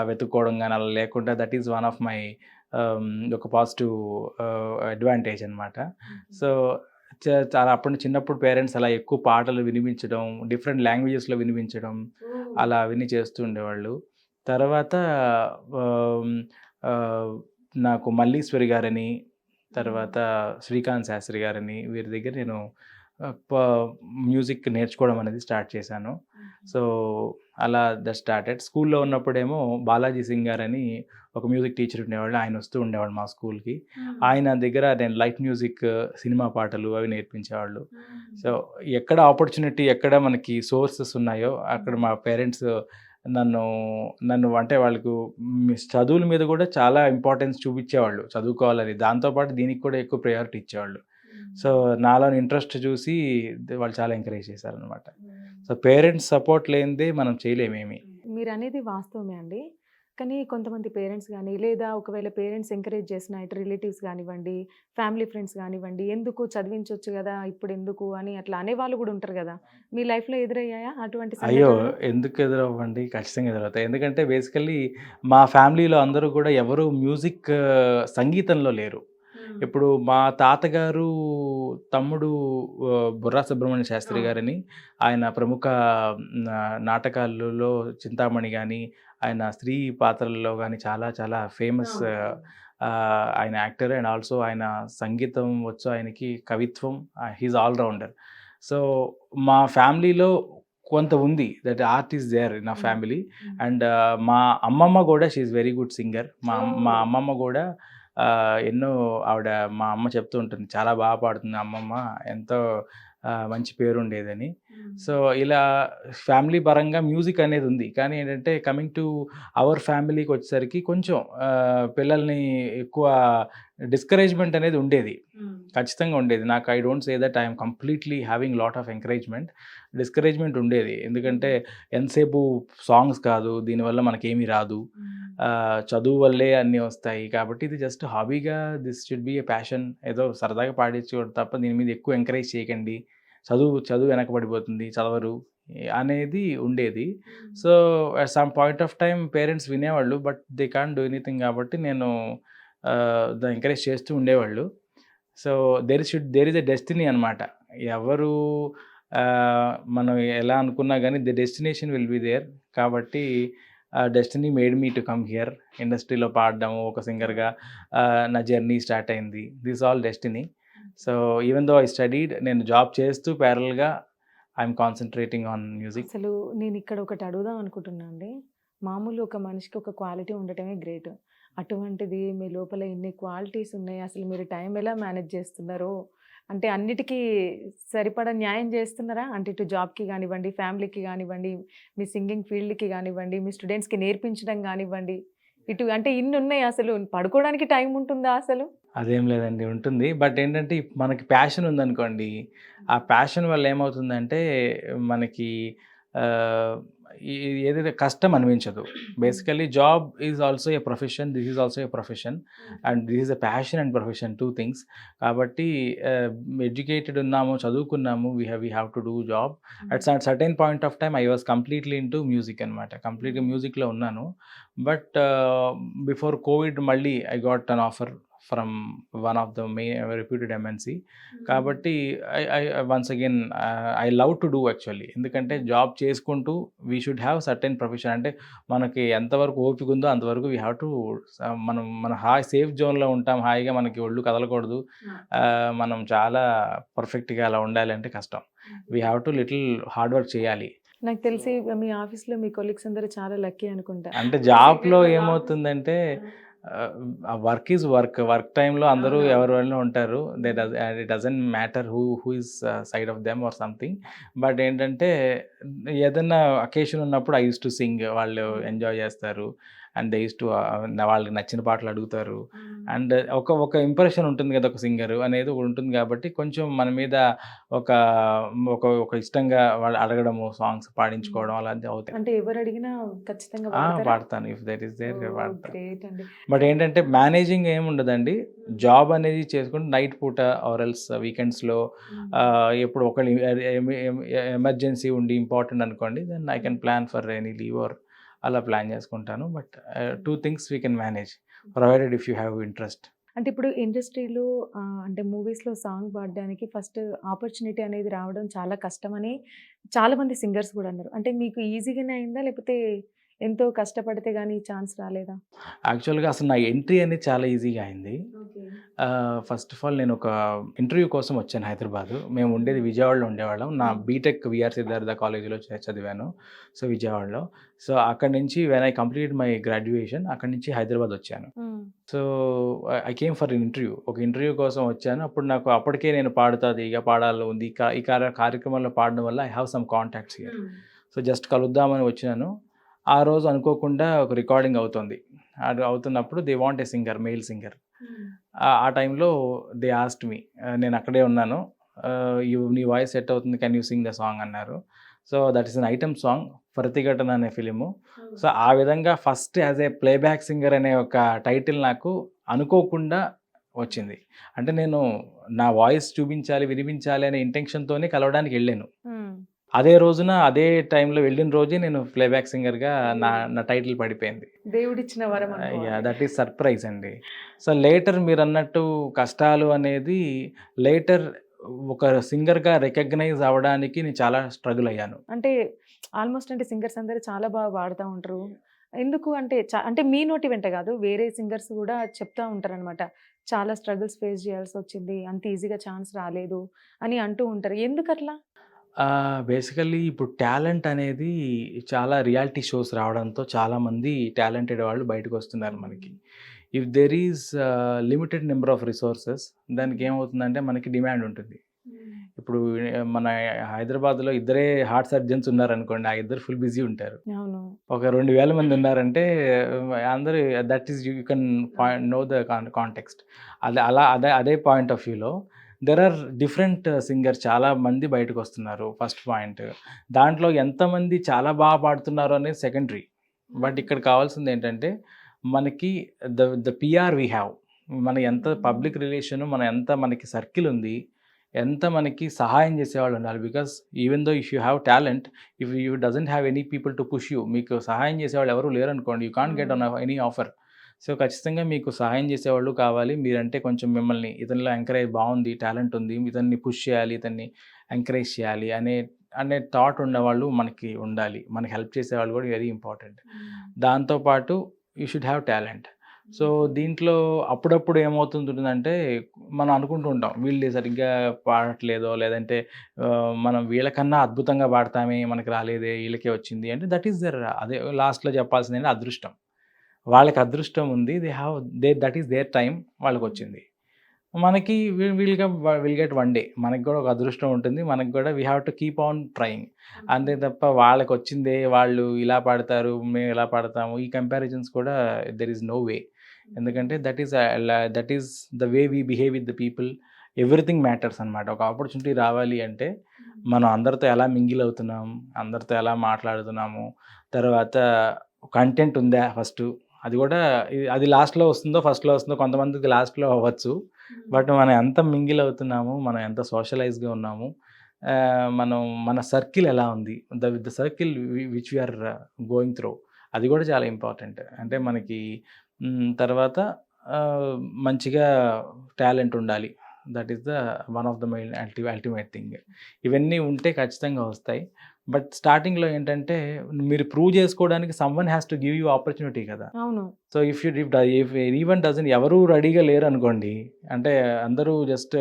వెతుక్కోవడం కానీ అలా లేకుండా that is one of my ఒక పాజిటివ్ అడ్వాంటేజ్ అనమాట. సో చాలా చిన్నప్పుడు పేరెంట్స్ అలా ఎక్కువ పాటలు వినిపించడం, డిఫరెంట్ లాంగ్వేజెస్లో వినిపించడం అలా విని చేస్తూ ఉండేవాళ్ళు. తర్వాత నాకు మల్లీశ్వరి గారని, తర్వాత శ్రీకాంత్ శాస్త్రి గారని వీరి దగ్గర నేను మ్యూజిక్ నేర్చుకోవడం అనేది స్టార్ట్ చేశాను. సో అలా స్టార్టెడ్. స్కూల్లో ఉన్నప్పుడేమో బాలాజీ సింగ్ గారని ఒక మ్యూజిక్ టీచర్ ఉండేవాళ్ళు. ఆయన వస్తూ ఉండేవాడు మా స్కూల్కి. ఆయన దగ్గర నేను లైట్ మ్యూజిక్, సినిమా పాటలు అవి నేర్పించేవాళ్ళు. సో ఎక్కడ ఆపర్చునిటీ, ఎక్కడ మనకి సోర్సెస్ ఉన్నాయో అక్కడ మా పేరెంట్స్ నన్ను అంటే వాళ్ళకు చదువుల మీద కూడా చాలా ఇంపార్టెన్స్ చూపించేవాళ్ళు, చదువుకోవాలని. దాంతోపాటు దీనికి కూడా ఎక్కువ ప్రయారిటీ ఇచ్చేవాళ్ళు. సో నాలోని ఇంట్రెస్ట్ చూసి వాళ్ళు చాలా ఎంకరేజ్ చేశారనమాట. సో పేరెంట్స్ సపోర్ట్ లేనిదే మనం చేయలేమేమి. మీరు అనేది వాస్తవమే అండి. కానీ కొంతమంది పేరెంట్స్ కానీ, లేదా ఒకవేళ పేరెంట్స్ ఎంకరేజ్ చేసిన ఇటు రిలేటివ్స్ కానివ్వండి, ఫ్యామిలీ ఫ్రెండ్స్ కానివ్వండి, ఎందుకు చదివించవచ్చు కదా ఇప్పుడు ఎందుకు అని అట్లా అనేవాళ్ళు కూడా ఉంటారు కదా. మీ లైఫ్లో ఎదురయ్యాయా అటువంటి అయ్యో ఎందుకు ఎదురవ్వండి, ఖచ్చితంగా ఎదురవుతాయి. ఎందుకంటే బేసికల్లీ మా ఫ్యామిలీలో అందరూ కూడా ఎవరు మ్యూజిక్ సంగీతంలో లేరు. ఇప్పుడు మా తాతగారు తమ్ముడు బుర్రా సుబ్రహ్మణ్య శాస్త్రి గారని, ఆయన ప్రముఖ నాటకాలలో చింతామణి కానీ, ఆయన స్త్రీ పాత్రల్లో కానీ చాలా చాలా ఫేమస్ ఆయన యాక్టర్. అండ్ ఆల్సో ఆయన సంగీతం వచ్చు ఆయనకి, కవిత్వం, హీజ్ ఆల్రౌండర్. సో మా ఫ్యామిలీలో కొంత ఉంది, that art is there in ఆ ఫ్యామిలీ. అండ్ మా అమ్మమ్మ కూడా she is very good singer. మా అమ్మమ్మ కూడా ఎన్నో మా అమ్మ చెప్తూ ఉంటుంది, చాలా బాగా పాడుతుంది అమ్మమ్మ, ఎంతో మంచి పేరు ఉండేదని. సో ఇలా ఫ్యామిలీ పరంగా మ్యూజిక్ అనేది ఉంది. కానీ ఏంటంటే కమింగ్ టు అవర్ ఫ్యామిలీకి వచ్చేసరికి కొంచెం పిల్లల్ని ఎక్కువ డిస్కరేజ్మెంట్ అనేది ఉండేది. ఖచ్చితంగా ఉండేది. నాకు I don't say that I'm completely having lot of encouragement. Discouragement ఉండేది. ఎందుకంటే ఎంతసేపు సాంగ్స్ కాదు, దీనివల్ల మనకేమీ రాదు, చదువు వల్లే అన్నీ వస్తాయి, కాబట్టి ఇది జస్ట్ హాబీగా this should be A passion, ఏదో సరదాగా పాడించుకోవడం తప్ప దీని మీద ఎక్కువ ఎంకరేజ్ చేయకండి, చదువు వెనకబడిపోతుంది, చదవరు అనేది ఉండేది. So at some point of time parents వినేవాళ్ళు, but they can't do anything. కాబట్టి నేను ఎంకరేజ్ చేస్తూ ఉండేవాళ్ళు. So there is a destiny అనమాట. ఎవరు మనం ఎలా అనుకున్నా కానీ the destination will be there. కాబట్టి destiny made me to come here. ఇండస్ట్రీలో పాడడము, ఒక సింగర్గా నా జర్నీ స్టార్ట్ అయింది. This all destiny. So even though I studied, నేను జాబ్ చేస్తూ ప్యారల్గా ఐఎమ్ కాన్సన్ట్రేటింగ్ ఆన్ మ్యూజిక్. అసలు నేను ఇక్కడ ఒకటి అడుగుదాం అనుకుంటున్నా అండి. మామూలు ఒక మనిషికి ఒక క్వాలిటీ ఉండటమే గ్రేట్. అటువంటిది మీ లోపల ఇన్ని క్వాలిటీస్ ఉన్నాయి. అసలు మీరు టైం ఎలా మేనేజ్ చేస్తున్నారో, అంటే అన్నిటికీ సరిపడా న్యాయం చేస్తున్నారా? అంటే ఇటు జాబ్కి కానివ్వండి, ఫ్యామిలీకి కానివ్వండి, మీ సింగింగ్ ఫీల్డ్కి కానివ్వండి, మీ స్టూడెంట్స్కి నేర్పించడం కానివ్వండి, ఇటు అంటే ఇన్ని ఉన్నాయి. అసలు పడుకోవడానికి టైం ఉంటుందా అసలు? అదేం లేదండి, ఉంటుంది. బట్ ఏంటంటే మనకి ప్యాషన్ ఉందనుకోండి, ఆ ప్యాషన్ వల్ల ఏమవుతుందంటే మనకి ఏదైతే కష్టం అనిపించదు. Basically job is also a profession, this is also a profession, and this is a passion and profession, 2 things. కాబట్టి ఎడ్యుకేటెడ్ ఉన్నాము, చదువుకున్నాము, we have to do job. At certain point of time I was completely into music అనమాట. కంప్లీట్గా మ్యూజిక్లో ఉన్నాను. But before COVID మళ్ళీ I got an offer from one of the reputed MNC. కాబట్టి I once again I love to do actually. ఎందుకంటే job చేసుకుంటూ we should have certain profession. అంటే మనకి ఎంతవరకు ఓపిక ఉందో అంతవరకు వీ హ్యావ్ టు, మన సేఫ్ జోన్లో ఉంటాం, హాయిగా మనకి ఒళ్ళు కదలకూడదు, మనం చాలా పర్ఫెక్ట్గా అలా ఉండాలి అంటే కష్టం. We have to little hard work చేయాలి. నాకు తెలిసి మీ ఆఫీస్లో మీ కొలీగ్స్ అందరూ చాలా లక్కీ అనుకుంటా. అంటే జాబ్లో ఏమవుతుందంటే వర్క్ ఈజ్ వర్క్ టైంలో అందరూ ఎవరి వాళ్ళు ఉంటారు. It doesn't matter who is side of them or something. But ఏంటంటే ఏదైనా అకేషన్ ఉన్నప్పుడు ఐ యూస్ టు సింగ్, వాళ్ళు ఎంజాయ్ చేస్తారు, అండ్ దే యూస్ టు వాళ్ళకి నచ్చిన పాటలు అడుగుతారు. అండ్ ఒక ఇంప్రెషన్ ఉంటుంది కదా, ఒక సింగర్ అనేది ఉంటుంది. కాబట్టి కొంచెం మన మీద ఒక ఒక ఇష్టంగా వాళ్ళు అడగడము, సాంగ్స్ పాడించుకోవడం అలాంటివి అవుతాయి. అంటే ఎవరు అడిగినా ఖచ్చితంగా పాడతాను, ఇఫ్ దట్ ఈస్ దేర్ పాడతాను. గ్రేట్ అండి. బట్ ఏంటంటే మేనేజింగ్ ఏముండదండి. జాబ్ అనేది చేసుకుంటే నైట్ పూట ఆర్ ఎల్స్ వీకెండ్స్లో ఎప్పుడు ఒకళ్ళు ఎమర్జెన్సీ ఉండి ఇంపార్టెంట్ అనుకోండి, then I can plan for any leave or అలా ప్లాన్ చేసుకుంటాను. But 2 things we can manage provided if you have interest. అంటే ఇప్పుడు ఇండస్ట్రీలో అంటే మూవీస్లో సాంగ్ పాడడానికి ఫస్ట్ ఆపర్చునిటీ అనేది రావడం చాలా కష్టమని చాలామంది సింగర్స్ కూడా అన్నారు. అంటే మీకు ఈజీగానే అయిందా, లేకపోతే ఎంతో కష్టపడితే కానీ ఛాన్స్ రాలేదా? యాక్చువల్గా అసలు నా ఎంట్రీ అనేది చాలా ఈజీగా అయింది. ఫస్ట్ ఆఫ్ ఆల్ నేను ఒక ఇంటర్వ్యూ కోసం వచ్చాను హైదరాబాద్. మేము ఉండేది విజయవాడలో ఉండేవాళ్ళం. నా బీటెక్ విఆర్ సిద్ధార్థ కాలేజీలో చదివాను, సో విజయవాడలో. సో అక్కడి నుంచి when I complete my graduation, అక్కడి నుంచి హైదరాబాద్ వచ్చాను. So I came for interview. ఒక ఇంటర్వ్యూ కోసం వచ్చాను. అప్పుడు నాకు అప్పటికే నేను పాడాలి ఉంది, ఈ కార్యక్రమంలో పాడడం వల్ల I have some contacts here. So just కలుద్దామని వచ్చాను. ఆ రోజు అనుకోకుండా ఒక రికార్డింగ్ అవుతుంది. అది అవుతున్నప్పుడు they want a singer, male singer. ఆ టైంలో దే ఆస్క్డ్ మీ, నేను అక్కడే ఉన్నాను, నీ వాయిస్ సెట్ అవుతుంది, can you sing the song అన్నారు. So that is an item song, ప్రతిఘటన అనే ఫిలిము. సో ఆ విధంగా first as a playback singer అనే ఒక టైటిల్ నాకు అనుకోకుండా వచ్చింది. అంటే నేను నా వాయిస్ చూపించాలి, వినిపించాలి అనే ఇంటెన్షన్తోనే కలవడానికి వెళ్ళాను. అదే రోజున అదే టైంలో వెళ్ళిన రోజే నేను ప్లేబ్యాక్ సింగర్గా నా టైటిల్ పడిపోయింది. దేవుడిచ్చిన వరం. దట్ ఈస్ సర్ప్రైజ్ అండి. సో లేటర్ మీరు అన్నట్టు కష్టాలు అనేది లేటర్ ఒక సింగర్గా రికగ్నైజ్ అవ్వడానికి నేను చాలా స్ట్రగుల్ అయ్యాను. అంటే ఆల్మోస్ట్ అంటే సింగర్స్ అందరూ చాలా బాగా పాడుతూ ఉంటారు. ఎందుకు అంటే అంటే మీ నోటి వెంట కాదు, వేరే సింగర్స్ కూడా చెప్తూ ఉంటారు అనమాట, చాలా స్ట్రగుల్స్ ఫేస్ చేయాల్సి వచ్చింది, అంత ఈజీగా ఛాన్స్ రాలేదు అని అంటూ ఉంటారు. ఎందుకు అట్లా? బేసికల్లీ ఇప్పుడు టాలెంట్ అనేది చాలా రియాలిటీ షోస్ రావడంతో చాలామంది టాలెంటెడ్ వాళ్ళు బయటకు వస్తున్నారు మనకి. If there is limited number of resources, దానికి ఏమవుతుందంటే మనకి డిమాండ్ ఉంటుంది. ఇప్పుడు మన హైదరాబాద్లో ఇద్దరే హార్ట్ సర్జన్స్ ఉన్నారనుకోండి, ఆ ఇద్దరు ఫుల్ బిజీ ఉంటారు. అవును. ఒక 2000 మంది ఉన్నారంటే అందరూ that is you can know the context. అదే పాయింట్ ఆఫ్ వ్యూలో దెర్ ఆర్ డిఫరెంట్ సింగర్స్, చాలా మంది బయటకు వస్తున్నారు. First point. దాంట్లో ఎంతమంది చాలా బాగా పాడుతున్నారు అనేది సెకండరీ. బట్ ఇక్కడ కావాల్సింది ఏంటంటే మనకి ద పిఆర్ వీ హ్యావ్, మన ఎంత పబ్లిక్ రిలేషన్, మనకి సర్కిల్ ఉంది, ఎంత మనకి సహాయం చేసేవాళ్ళు ఉండాలి. Because even though if you have talent, if you doesn't have any people to push you, మీకు సహాయం చేసేవాళ్ళు ఎవరు లేరు అనుకోండి, you can't get on any offer. So ఖచ్చితంగా మీకు సహాయం చేసేవాళ్ళు కావాలి. మీరంటే కొంచెం మిమ్మల్ని ఇతనిలో ఎంకరేజ్, బాగుంది, టాలెంట్ ఉంది, ఇతన్ని పుష్ చేయాలి, ఇతన్ని ఎంకరేజ్ చేయాలి అనే థాట్ ఉన్నవాళ్ళు మనకి ఉండాలి. మనకి హెల్ప్ చేసేవాళ్ళు కూడా వెరీ ఇంపార్టెంట్. దాంతోపాటు you should have talent. So దీంట్లో అప్పుడప్పుడు ఏమవుతుంటుందంటే మనం అనుకుంటూ ఉంటాం, వీళ్ళు సరిగ్గా పాడట్లేదో, లేదంటే మనం వీళ్ళకన్నా అద్భుతంగా పాడతామే, మనకి రాలేదే, వీళ్ళకే వచ్చింది అంటే దట్ ఈస్ దర్, అదే లాస్ట్లో చెప్పాల్సింది అంటే అదృష్టం. వాళ్ళకి అదృష్టం ఉంది, దట్ ఈస్ దేర్ టైం, వాళ్ళకి వచ్చింది. మనకి విల్ గెట్ వన్ డే, మనకి కూడా ఒక అదృష్టం ఉంటుంది, మనకి కూడా we have to keep on trying. అంతే తప్ప వాళ్ళకి వచ్చిందే, వాళ్ళు ఇలా పాడతారు, మేము ఇలా పాడతాము, ఈ కంపారిజన్స్ కూడా దెర్ ఈజ్ నో వే. ఎందుకంటే that is the way we behave with the people. Everything matters అనమాట. ఒక ఆపర్చునిటీ రావాలి అంటే మనం అందరితో ఎలా మింగిల్ అవుతున్నాం, అందరితో ఎలా మాట్లాడుతున్నాము, తర్వాత కంటెంట్ ఉందా ఫస్ట్, అది కూడా అది లాస్ట్లో వస్తుందో ఫస్ట్లో వస్తుందో, కొంతమందికి లాస్ట్లో అవ్వచ్చు. బట్ మనం ఎంత మింగిల్ అవుతున్నాము, మనం ఎంత సోషలైజ్గా ఉన్నాము, మన సర్కిల్ ఎలా ఉంది, the circle which we are going through, అది కూడా చాలా ఇంపార్టెంట్. అంటే మనకి తర్వాత మంచిగా టాలెంట్ ఉండాలి. That is the one of the main ultimate thing. ఇవన్నీ ఉంటే ఖచ్చితంగా వస్తాయి. బట్ స్టార్టింగ్లో ఏంటంటే మీరు ప్రూవ్ చేసుకోవడానికి someone has to give you opportunity కదా. అవును. సో ఇఫ్ ఈవెన్ డజన్, ఎవరు రెడీగా లేరు అనుకోండి, అంటే అందరూ జస్ట్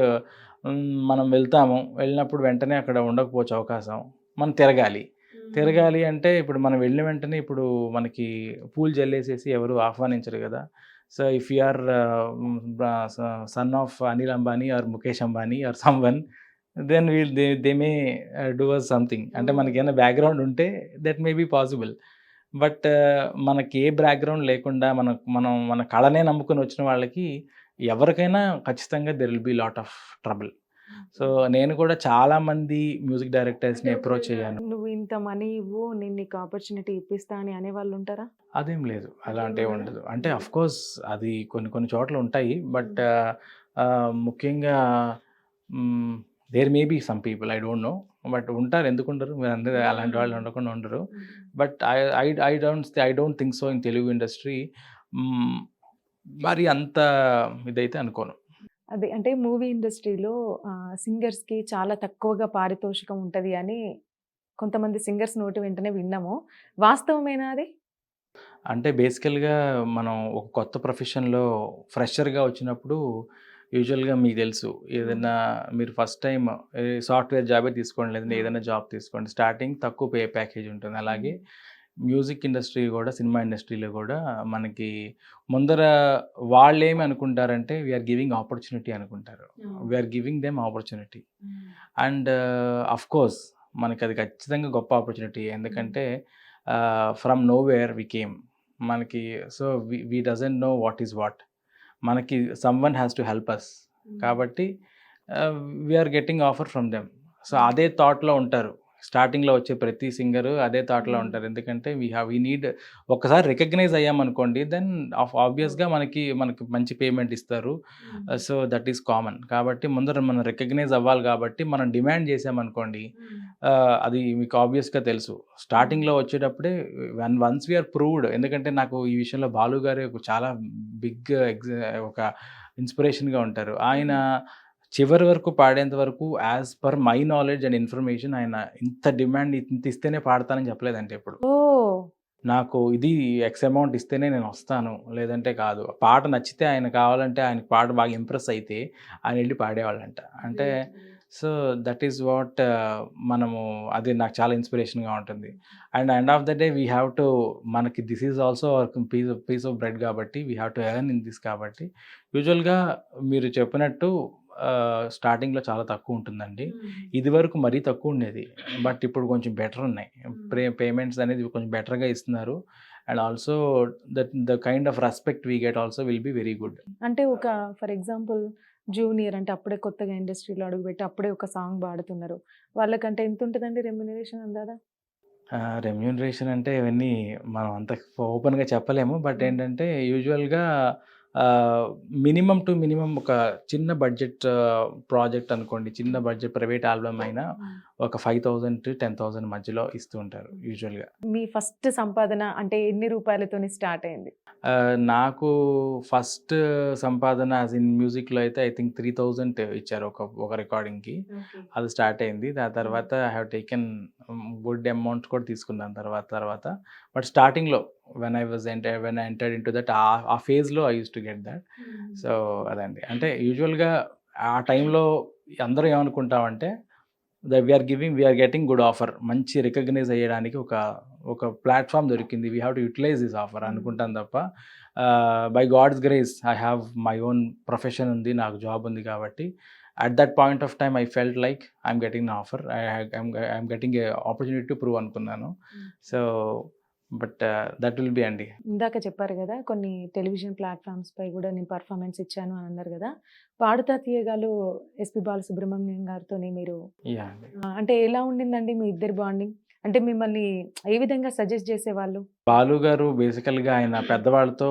మనం వెళ్ళినప్పుడు వెంటనే అక్కడ ఉండకపోవచ్చు అవకాశం, మనం తిరగాలి అంటే ఇప్పుడు మనం వెళ్ళిన వెంటనే ఇప్పుడు మనకి పూలు జల్లేసేసి ఎవరు ఆహ్వానించరు కదా. So if you are son of Anil Ambani or Mukesh Ambani or someone, then they may do us something. అంటే మనకి ఏమైనా బ్యాక్గ్రౌండ్ ఉంటే that may be possible. But మనకి ఏ బ్యాక్గ్రౌండ్ లేకుండా మన కళనే నమ్ముకొని వచ్చిన వాళ్ళకి ఎవరికైనా ఖచ్చితంగా there will be lot of trouble. So నేను కూడా చాలా మంది మ్యూజిక్ డైరెక్టర్స్ని అప్రోచ్ అయ్యాను. నువ్వు ఇంత మనీ ఇవ్వు, నేను నీకు ఆపర్చునిటీ ఇప్పిస్తా అని అనేవాళ్ళు ఉంటారా? అదేం లేదు, అలాంటివి ఉండదు. అంటే అఫ్ కోర్స్ అది కొన్ని చోట్ల ఉంటాయి. బట్ ముఖ్యంగా there may be some people, I don't know, but ఉంటారు. ఎందుకు ఉండరు? మీరు అందరూ అలాంటి వాళ్ళు ఉండకుండా ఉండరు. But I don't think so in Telugu industry. మరి అంత ఇదైతే అనుకోను. అదే అంటే మూవీ ఇండస్ట్రీలో సింగర్స్కి చాలా తక్కువగా పారితోషికం ఉంటుంది అని కొంతమంది సింగర్స్ నోటి వెంటనే విన్నాము. వాస్తవమేనా అది? అంటే బేసికల్గా మనం ఒక కొత్త ప్రొఫెషన్లో ఫ్రెషర్గా వచ్చినప్పుడు యూజువల్గా మీకు తెలుసు, ఏదైనా మీరు ఫస్ట్ టైం సాఫ్ట్వేర్ జాబే తీసుకోండి, లేదంటే ఏదైనా జాబ్ తీసుకోండి, స్టార్టింగ్ తక్కువ ప్యాకేజ్ ఉంటుంది. అలాగే మ్యూజిక్ ఇండస్ట్రీ కూడా, సినిమా ఇండస్ట్రీలో కూడా మనకి ముందర వాళ్ళు ఏమి అనుకుంటారంటే వీఆర్ గివింగ్ ఆపర్చునిటీ అనుకుంటారు. We're giving them opportunity. And of course మనకి అది ఖచ్చితంగా గొప్ప ఆపర్చునిటీ. ఎందుకంటే ఫ్రమ్ నోవేర్ వి కేమ్. మనకి so we doesn't know what is what. మనకి someone has to help us. కాబట్టి we're getting offer from them. So అదే థాట్లో ఉంటారు స్టార్టింగ్లో వచ్చే ప్రతి సింగరు, అదే థాట్లో ఉంటారు. ఎందుకంటే వీ నీడ్, ఒక్కసారి రికగ్నైజ్ అయ్యామనుకోండి, దెన్ ఆబ్వియస్గా మనకి మంచి పేమెంట్ ఇస్తారు. So that is common. కాబట్టి ముందర మనం రికగ్నైజ్ అవ్వాలి. కాబట్టి మనం డిమాండ్ చేసామనుకోండి, అది మీకు ఆబ్వియస్గా తెలుసు. స్టార్టింగ్లో వచ్చేటప్పుడే వన్స్ వీఆర్ ప్రూవ్డ్. ఎందుకంటే నాకు ఈ విషయంలో బాలు గారు చాలా బిగ్ ఒక ఇన్స్పిరేషన్గా ఉంటారు. ఆయన చివరి వరకు పాడేంత వరకు as per my knowledge and information ఆయన ఇంత డిమాండ్ ఇంత ఇస్తేనే పాడతానని చెప్పలేదంటే ఎప్పుడు. నాకు ఇది ఎక్స్ అమౌంట్ ఇస్తేనే నేను వస్తాను, లేదంటే కాదు. పాట నచ్చితే ఆయన కావాలంటే ఆయనకి పాట బాగా ఇంప్రెస్ అయితే ఆయన వెళ్ళి పాడేవాళ్ళంట. అంటే సో దట్ ఈస్ వాట్ మనము, అది నాకు చాలా ఇన్స్పిరేషన్గా ఉంటుంది. And end of the day we have to, మనకి this is also piece of bread కాబట్టి we have to earn in this. కాబట్టి యూజువల్గా మీరు చెప్పినట్టు స్టార్టింగ్లో చాలా తక్కువ ఉంటుందండి. ఇది వరకు మరీ తక్కువ ఉండేది, బట్ ఇప్పుడు కొంచెం బెటర్ ఉన్నాయి. పేమెంట్స్ అనేది కొంచెం బెటర్గా ఇస్తున్నారు. And also the kind of respect we get also will be very good. అంటే ఒక ఫర్ ఎగ్జాంపుల్ జూనియర్ అంటే అప్పుడే కొత్తగా ఇండస్ట్రీలో అడుగుపెట్టి అప్పుడే ఒక సాంగ్ పాడుతున్నారు, వాళ్ళకంటే ఎంత ఉంటుందండి రెమ్యునరేషన్ అందాదా? రెమ్యూనరేషన్ అంటే ఇవన్నీ మనం అంత ఓపెన్గా చెప్పలేము. బట్ ఏంటంటే యూజువల్గా మినిమం టు మినిమం ఒక చిన్న బడ్జెట్ ప్రాజెక్ట్ అనుకోండి, చిన్న బడ్జెట్ ప్రైవేట్ ఆల్బమ్ అయినా ఒక 5,000 to 10,000 మధ్యలో ఇస్తూ ఉంటారు యూజువల్గా. మీ ఫస్ట్ సంపాదన అంటే ఎన్ని రూపాయలతోని స్టార్ట్ అయింది? నాకు ఫస్ట్ సంపాదన యాజ్ ఇన్ మ్యూజిక్లో అయితే ఐ థింక్ 3,000 ఇచ్చారు ఒక రికార్డింగ్కి. అది స్టార్ట్ అయింది. దాని తర్వాత I have taken good amount కూడా తీసుకున్నాను తర్వాత. బట్ స్టార్టింగ్లో when I entered into that ఆ ఫేజ్లో I use to get that. So అదండి, అంటే యూజువల్గా ఆ టైంలో అందరూ ఏమనుకుంటామంటే వీఆర్ గెటింగ్ గుడ్ ఆఫర్, మంచి రికగ్నైజ్ అయ్యడానికి ఒక ప్లాట్ఫామ్ దొరికింది, we have to utilise this offer అనుకుంటాను తప్ప by God's grace I have my own profession ఉంది, నాకు జాబ్ ఉంది. కాబట్టి at that point of time I felt like I'm getting offer, I'm getting a opportunity to prove అనుకున్నాను. So but that will be అండి. ఇందాక చెప్పారు కదా కొన్ని టెలివిజన్ ప్లాట్ఫామ్స్ పై కూడా నేను పర్ఫార్మెన్స్ ఇచ్చాను అని అన్నారు కదా, పాడుతా తీయగాలు ఎస్పి బాలసుబ్రహ్మణ్యం గారితో మీరు యా అండి. అంటే ఎలా ఉండిందండి మీ ఇద్దరి బాండింగ్? అంటే మిమ్మల్ని ఏ విధంగా సజెస్ట్ చేసేవాళ్ళు? బాలు గారు బేసికల్గా ఆయన పెద్దవాళ్ళతో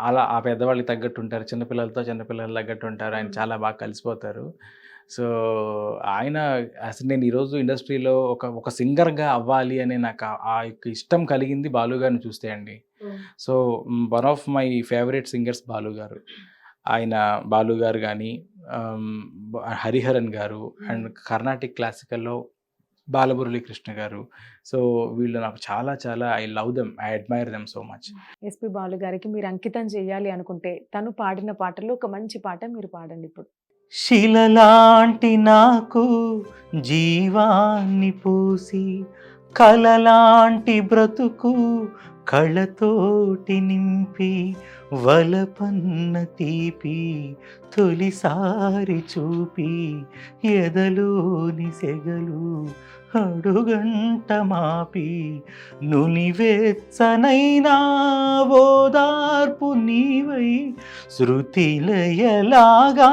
అలా ఆ పెద్దవాళ్ళకి తగ్గట్టు ఉంటారు, చిన్నపిల్లలు తగ్గట్టు ఉంటారు. ఆయన చాలా బాగా కలిసిపోతారు. సో ఆయన అసలు నేను ఈరోజు ఇండస్ట్రీలో ఒక సింగర్గా అవ్వాలి అనే నాకు ఆ యొక్క ఇష్టం కలిగింది బాలు గారిని చూస్తే అండి. So one of my favourite singers Balu గారు. బాలు గారు కానీ హరిహరన్ గారు, అండ్ కర్ణాటిక్ క్లాసికల్లో బాలమురళీ కృష్ణ గారు. సో వీళ్ళు నాకు చాలా చాలా I love them, I admire them so much. SP Balu గారికి మీరు అంకితం చేయాలి అనుకుంటే తను పాడిన పాటల్లో ఒక మంచి పాట మీరు పాడండి ఇప్పుడు. శిలలాంటి నాకు జీవాన్ని పోసి, కలలాంటి బ్రతుకు కళ్ళతోటి నింపి, వలపన్న తీపి తొలిసారి చూపి, ఎదలోని సెగలు అడుగంట మాపి, నునివెచ్చనైనా ఓదార్పు నీవై, శృతిలయలాగా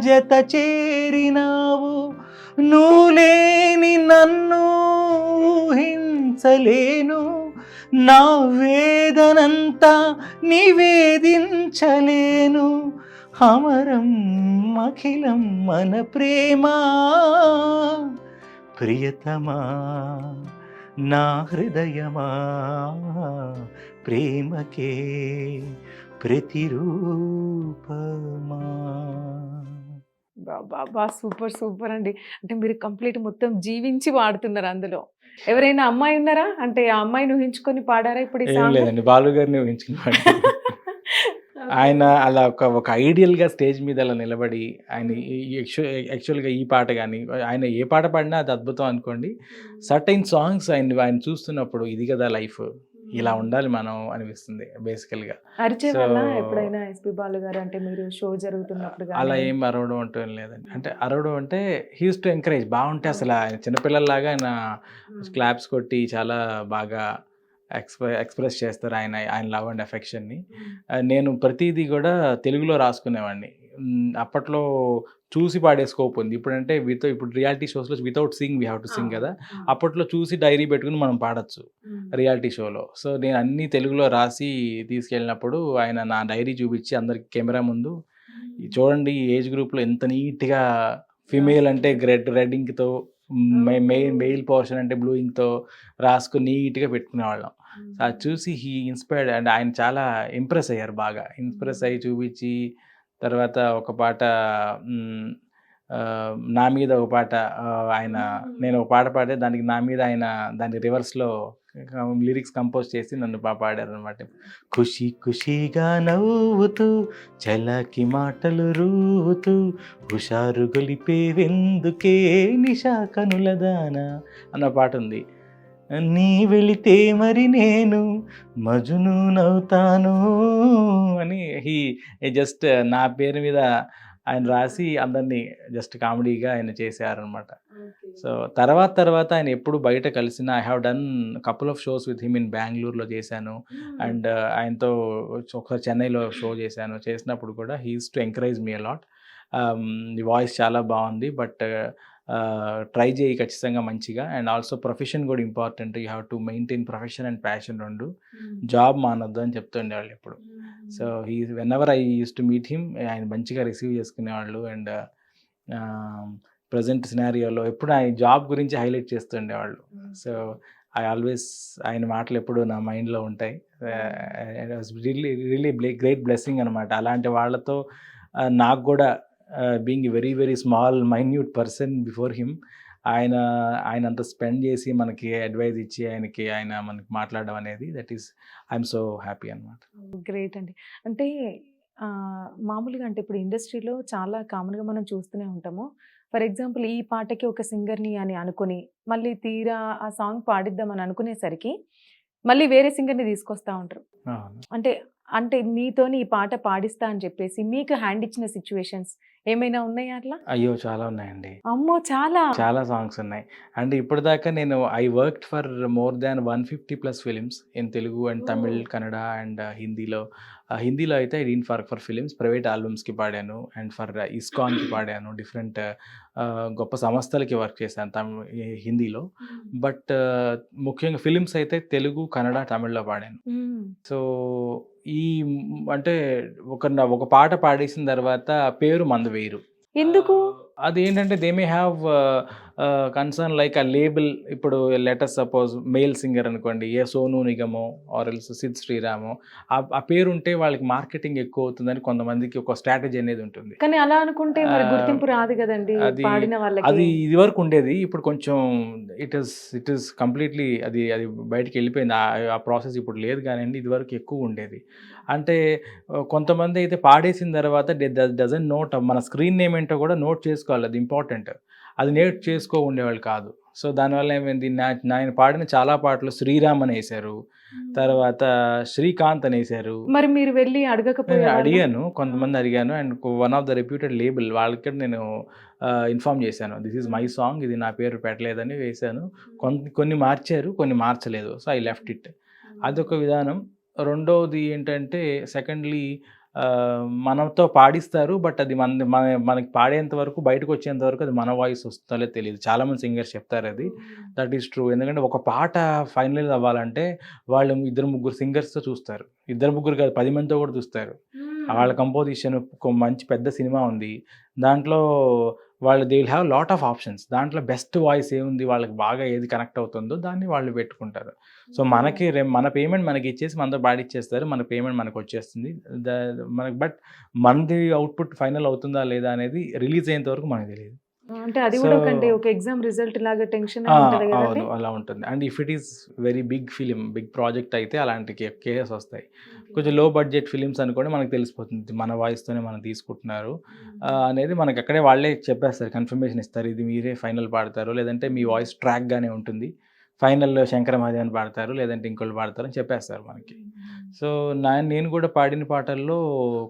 జత చేరినావు, నువ్వులేని నన్ను ఊహించలేను, నా వేదనంతా నివేదించలేను, అమరం అఖిలం మన ప్రేమ, ప్రియతమా నా హృదయమా, ప్రేమకే ప్రతిరూపమా. బాబా సూపర్ సూపర్ అండి. అంటే మీరు కంప్లీట్ మొత్తం జీవించి పాడుతున్నారు అందులో. ఎవరైనా అమ్మాయి ఉన్నారా? అంటే ఆ అమ్మాయిని ఊహించుకొని పాడారా ఇప్పుడు ఈ ఏం సాంగ్? లేదండి, బాలు గారిని ఊహించుకున్నాడు. ఆయన అలా ఒక ఐడియల్గా స్టేజ్ మీద అలా నిలబడి ఆయన యాక్చువల్గా ఈ పాట కానీ ఆయన ఏ పాట పాడినా అది అద్భుతం అనుకోండి. సర్టైన్ సాంగ్స్ ఆయన చూస్తున్నప్పుడు ఇది కదా లైఫ్, ఇలా ఉండాలి మనం అనిపిస్తుంది బేసికల్గా. అరిచేవాళ్ళ ఎప్పుడైనా ఎస్పి బాలు గారు? అంటే మీరు షో జరుగుతున్నప్పుడు అలా కానీ ఏం అరవడం అంటూ ఏం లేదండి. అంటే అరవడం అంటే హీస్ టు ఎంకరేజ్, బాగుంటే అసలు ఆయన చిన్నపిల్లల్లాగా ఆయన క్లాప్స్ కొట్టి చాలా బాగా ఎక్స్ప్రెస్ చేస్తారు ఆయన లవ్ అండ్ ఎఫెక్షన్ని. నేను ప్రతిదీ కూడా తెలుగులో రాసుకునేవాడిని. అప్పట్లో చూసి పాడే స్కోప్ ఉంది. ఇప్పుడంటే ఇప్పుడు రియాలిటీ షోస్లో without sing we have to sing కదా. అప్పట్లో చూసి డైరీ పెట్టుకుని మనం పాడచ్చు రియాలిటీ షోలో. సో నేను అన్నీ తెలుగులో రాసి తీసుకెళ్ళినప్పుడు ఆయన నా డైరీ చూపించి అందరికి కెమెరా ముందు చూడండి ఈ ఏజ్ గ్రూప్లో ఎంత నీట్గా, ఫిమేల్ అంటే రెడ్ ఇంక్తో, మెయిల్ పోర్షన్ అంటే బ్లూ ఇంక్తో రాసుకుని నీట్గా పెట్టుకునేవాళ్ళం. అది చూసి హీ ఇన్స్పైర్డ్, అండ్ ఆయన చాలా ఇంప్రెస్ అయ్యారు, బాగా ఇంప్రెస్ అయ్యి చూపించి. తర్వాత ఒక పాట నా మీద ఒక పాట నేను ఒక పాట పాడే దానికి నా మీద ఆయన దాని రివర్స్లో లిరిక్స్ కంపోజ్ చేసి నన్ను పాడారు అనమాట. ఖుషి ఖుషిగా నవ్వుతూ చలాకి మాటలు రూతూ, హుషారు గొలిపేవెందుకే నిషా కనులదానా అన్న పాట ఉంది. నీ వెళితే మరి నేను మజును నవ్వుతాను అని జస్ట్ నా పేరు మీద ఆయన రాసి అందరినీ జస్ట్ కామెడీగా ఆయన చేశారనమాట. సో తర్వాత ఆయన ఎప్పుడు బయట కలిసినా I have done couple of shows with him in బెంగళూరులో చేశాను. అండ్ ఆయనతో ఒకసారి చెన్నైలో షో చేశాను. చేసినప్పుడు కూడా he used to encourage me a lot. నీ వాయిస్ చాలా బాగుంది, బట్ ట్రై చేయి ఖచ్చితంగా మంచిగా. అండ్ ఆల్సో ప్రొఫెషన్ కూడా important. You have to maintain profession and passion రెండు. జాబ్ మానొద్దు అని చెప్తుండేవాళ్ళు ఎప్పుడు. So when ever I use to meet him, ఆయన మంచిగా రిసీవ్ చేసుకునేవాళ్ళు. అండ్ ప్రజెంట్ సినారియోలో ఎప్పుడు ఆయన జాబ్ గురించి హైలైట్ చేస్తుండేవాళ్ళు. సో ఐ ఆల్వేస్ ఆయన మాటలు ఎప్పుడు నా మైండ్లో ఉంటాయి. రియల్లీ రియల్లీ గ్రేట్ బ్లెస్సింగ్ అనమాట. అలాంటి వాళ్ళతో నాకు కూడా being very very small minute person before him, ఆయన అంత స్పెండ్ చేసి మనకి అడ్వైజ్ ఇచ్చి ఆయన మనకి మాట్లాడడం అనేది that is I'm so happy అనమాట. గ్రేట్ అండి. అంటే మామూలుగా అంటే ఇప్పుడు ఇండస్ట్రీలో చాలా కామన్గా మనం చూస్తూనే ఉంటాము. ఫర్ ఎగ్జాంపుల్ ఈ పాటకి ఒక సింగర్ని అని అనుకుని మళ్ళీ తీరా ఆ సాంగ్ పాడిద్దామని అనుకునేసరికి మళ్ళీ వేరే సింగర్ని తీసుకొస్తా ఉంటారు. అంటే అంటే మీతోని ఈ పాట పాడిస్తా అని చెప్పేసి మీకు హ్యాండ్ ఇచ్చిన సిచ్యువేషన్స్ ఏమైనా ఉన్నాయా అట్లా? అయ్యో, చాలా ఉన్నాయండి. అమ్మో, చాలా సాంగ్స్ ఉన్నాయి. అండ్ ఇప్పటిదాకా నేను I worked for more than 150+ films in Telugu and Tamil, Kannada and హిందీలో. హిందీలో అయితే I didn't for films, private ఆల్బమ్స్కి పాడాను. అండ్ ఫర్ ఇస్కాన్కి పాడాను. డిఫరెంట్ గొప్ప సంస్థలకి వర్క్ చేశాను హిందీలో. బట్ ముఖ్యంగా ఫిలిమ్స్ అయితే తెలుగు, కన్నడ, తమిళ్లో పాడాను. సో ఈ అంటే ఒక పాట పాడేసిన తర్వాత పేరు మంది వేరు. ఎందుకు? అదేంటంటే they may have concern like ఆ లేబుల్. ఇప్పుడు లెటస్ సపోజ్ మేల్ సింగర్ అనుకోండి, ఏ సోను నిగమో ఆర్ ఎల్స్ సిద్ శ్రీరామో, ఆ పేరు ఉంటే వాళ్ళకి మార్కెటింగ్ ఎక్కువ అవుతుందని కొంతమందికి ఒక స్ట్రాటజీ అనేది ఉంటుంది. కానీ అలా అనుకుంటే మరి గుర్తింపు రాదు కదండి పాడిన వాళ్ళకి. అది ఇది వరకు ఉండేది. ఇప్పుడు కొంచెం ఇట్ ఇస్ కంప్లీట్లీ అది బయటికి వెళ్ళిపోయింది. ఆ ప్రాసెస్ ఇప్పుడు లేదు కానివ్వండి, ఇది వరకు ఎక్కువ ఉండేది. అంటే కొంతమంది అయితే పాడేసిన తర్వాత డజన్ నోట్ మన స్క్రీన్ నేమ్ ఏంటో కూడా నోట్ చేసుకోవాలి, అది ఇంపార్టెంట్. అది నోట్ చేసుకో ఉండేవాళ్ళు కాదు. సో దానివల్ల ఏమైంది, ఆయన పాడిన చాలా పాటలు శ్రీరామ్ అని వేశారు, తర్వాత శ్రీకాంత్ అని వేశారు. మరి మీరు వెళ్ళి అడిగాను, కొంతమంది అడిగాను. And one of the reputed label వాళ్ళకి నేను ఇన్ఫార్మ్ చేశాను, దిస్ ఈజ్ మై సాంగ్, ఇది నా పేరు పెట్టలేదని వేశాను. కొన్ని మార్చారు, కొన్ని మార్చలేదు. So I left it. అదొక విధానం. రెండోది ఏంటంటే, సెకండ్లీ మనతో పాడిస్తారు, బట్ అది మనకి పాడేంత వరకు, బయటకు వచ్చేంత వరకు అది మన వాయిస్ వస్తుందో తెలియదు. చాలామంది సింగర్స్ చెప్తారు అది. That is true. ఎందుకంటే ఒక పాట ఫైనలైజ్ అవ్వాలంటే వాళ్ళు 2-3 సింగర్స్తో చూస్తారు. 2-3 కాదు, 10 మందితో కూడా చూస్తారు. వాళ్ళ కంపోజిషన్ ఒక మంచి పెద్ద సినిమా ఉంది, దాంట్లో వాళ్ళు they will have lot of options. దాంట్లో బెస్ట్ వాయిస్ ఏముంది, వాళ్ళకి బాగా ఏది కనెక్ట్ అవుతుందో దాన్ని వాళ్ళు పెట్టుకుంటారు. సో మనకి మన పేమెంట్ మనకి ఇచ్చేసి మనతో పాడిచ్చేస్తారు, మన పేమెంట్ మనకు వచ్చేస్తుంది. మనకి బట్ మనది అవుట్పుట్ ఫైనల్ అవుతుందా లేదా అనేది రిలీజ్ అయ్యేంత వరకు మనకు తెలియదు. అంటే అది కూడా ఒక ఎగ్జామ్ రిజల్ట్ లాగా టెన్షన్ అవును, అలా ఉంటుంది. And if it is very big film, big project అయితే అలాంటి కేసెస్ వస్తాయి. కొంచెం లో బడ్జెట్ ఫిలిమ్స్ అనుకోండి, మనకు తెలిసిపోతుంది మన వాయిస్తోనే మనం తీసుకుంటున్నారు అనేది. మనకి అక్కడే వాళ్ళే చెప్పేస్తారు, కన్ఫర్మేషన్ ఇస్తారు, ఇది మీరే ఫైనల్ పాడతారు, లేదంటే మీ వాయిస్ ట్రాక్గానే ఉంటుంది, ఫైనల్లో శంకర మహాదేవన్ పాడతారు, లేదంటే ఇంకోళ్ళు పాడతారు అని చెప్పేస్తారు మనకి. సో నేను కూడా పాడిన పాటల్లో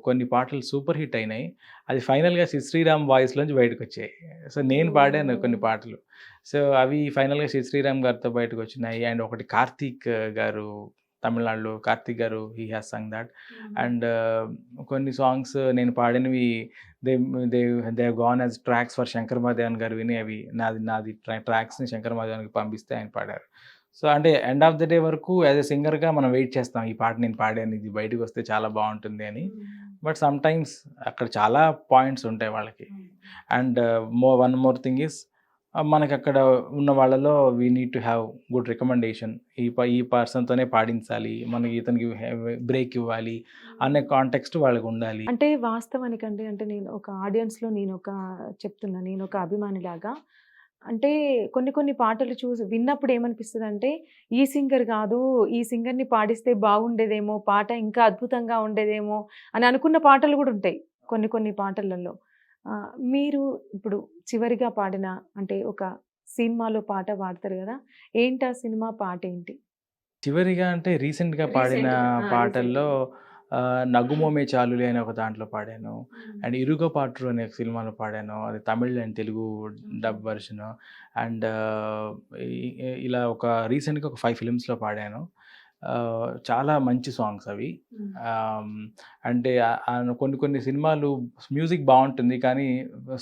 కొన్ని పాటలు సూపర్ హిట్ అయినాయి. అది ఫైనల్గా శ్రీరామ్ వాయిస్లోంచి బయటకు వచ్చాయి. సో నేను పాడాను కొన్ని పాటలు. సో అవి ఫైనల్గా శ్రీరామ్ గారితో బయటకు వచ్చినాయి. అండ్ ఒకటి కార్తీక్ గారు, తమిళనాడులో కార్తీక్ గారు, he has sung that. And కొన్ని సాంగ్స్ నేను పాడినవి they gone as tracks for Shankar Mahadevan గారు విని, అవి నాది ట్రాక్స్ని శంకర్ మహాదేవన్కి పంపిస్తే ఆయన పాడారు. సో అంటే ఎండ్ ఆఫ్ ద డే వరకు యాజ్ ఎ సింగర్గా మనం వెయిట్ చేస్తాం, ఈ పాట నేను పాడాను, ఇది బయటకు వస్తే చాలా బాగుంటుంది అని. బట్ సమ్ టైమ్స్ అక్కడ చాలా పాయింట్స్ ఉంటాయి వాళ్ళకి. And one more thing is, మనకి అక్కడ ఉన్న వాళ్ళలో we need to have good recommendation. ఈ పర్సన్తోనే పాడించాలి, మనకి ఇతనికి బ్రేక్ ఇవ్వాలి అనే కాంటెక్స్ట్ వాళ్ళకి ఉండాలి. అంటే వాస్తవానికండి, అంటే నేను ఒక ఆడియన్స్లో నేను ఒక అభిమానిలాగా, అంటే కొన్ని పాటలు చూసి విన్నప్పుడు ఏమనిపిస్తుంది అంటే, ఈ సింగర్ కాదు, ఈ సింగర్ని పాడిస్తే బాగుండేదేమో, పాట ఇంకా అద్భుతంగా ఉండేదేమో అని అనుకున్న పాటలు కూడా ఉంటాయి కొన్ని పాటలలో. మీరు ఇప్పుడు చివరిగా పాడిన, అంటే ఒక సినిమాలో పాట పాడతారు కదా, ఏంటి ఆ సినిమా పాట ఏంటి? చివరిగా అంటే రీసెంట్గా పాడిన పాటల్లో నగుమోమే చాలులే అనే ఒక దాంట్లో పాడాను. అండ్ ఇరుగపాట్రు అనే ఒక సినిమాలో పాడాను. అది Tamil and Telugu dub version. And ఇలా ఒక రీసెంట్గా ఒక 5 ఫిలిమ్స్లో పాడాను. చాలా మంచి సాంగ్స్ అవి. అంటే కొన్ని కొన్ని సినిమాలు మ్యూజిక్ బాగుంటుంది కానీ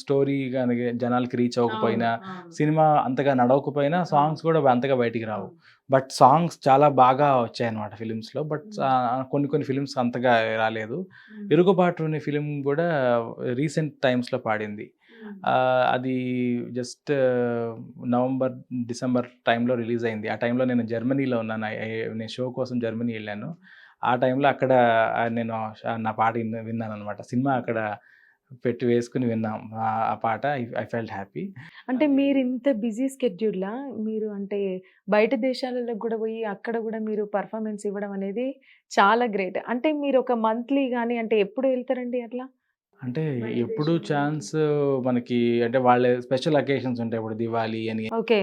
స్టోరీ కానీ జనాలకి రీచ్ అవ్వకపోయినా, సినిమా అంతగా నడవకపోయినా సాంగ్స్ కూడా అంతగా బయటికి రావు. బట్ సాంగ్స్ చాలా బాగా వచ్చాయన్నమాట ఫిలిమ్స్లో. బట్ కొన్ని కొన్ని ఫిలిమ్స్ అంతగా రాలేదు. ఇరుగుబాటు అనే ఫిలిం కూడా రీసెంట్ టైమ్స్లో పాడింది. అది జస్ట్ నవంబర్, డిసెంబర్ టైంలో రిలీజ్ అయింది. ఆ టైంలో నేను జర్మనీలో ఉన్నాను. నేను షో కోసం జర్మనీ వెళ్ళాను. ఆ టైంలో అక్కడ నేను నా పాట విన్నాను అనమాట. సినిమా అక్కడ పెట్టి వేసుకుని విన్నాం ఆ పాట. I felt happy. అంటే మీరు ఇంత బిజీ స్కెడ్యూల్లా మీరు అంటే బయట దేశాలలో కూడా పోయి అక్కడ కూడా మీరు పర్ఫార్మెన్స్ ఇవ్వడం అనేది చాలా గ్రేట్. అంటే మీరు ఒక మంత్లీ కానీ అంటే ఎప్పుడు వెళ్తారండి అట్లా? అంటే ఎప్పుడు ఛాన్స్ మనకి అంటే వాళ్ళ స్పెషల్ అకేషన్స్ ఉంటాయి. ఇప్పుడు దివాళీ అని, ఓకే.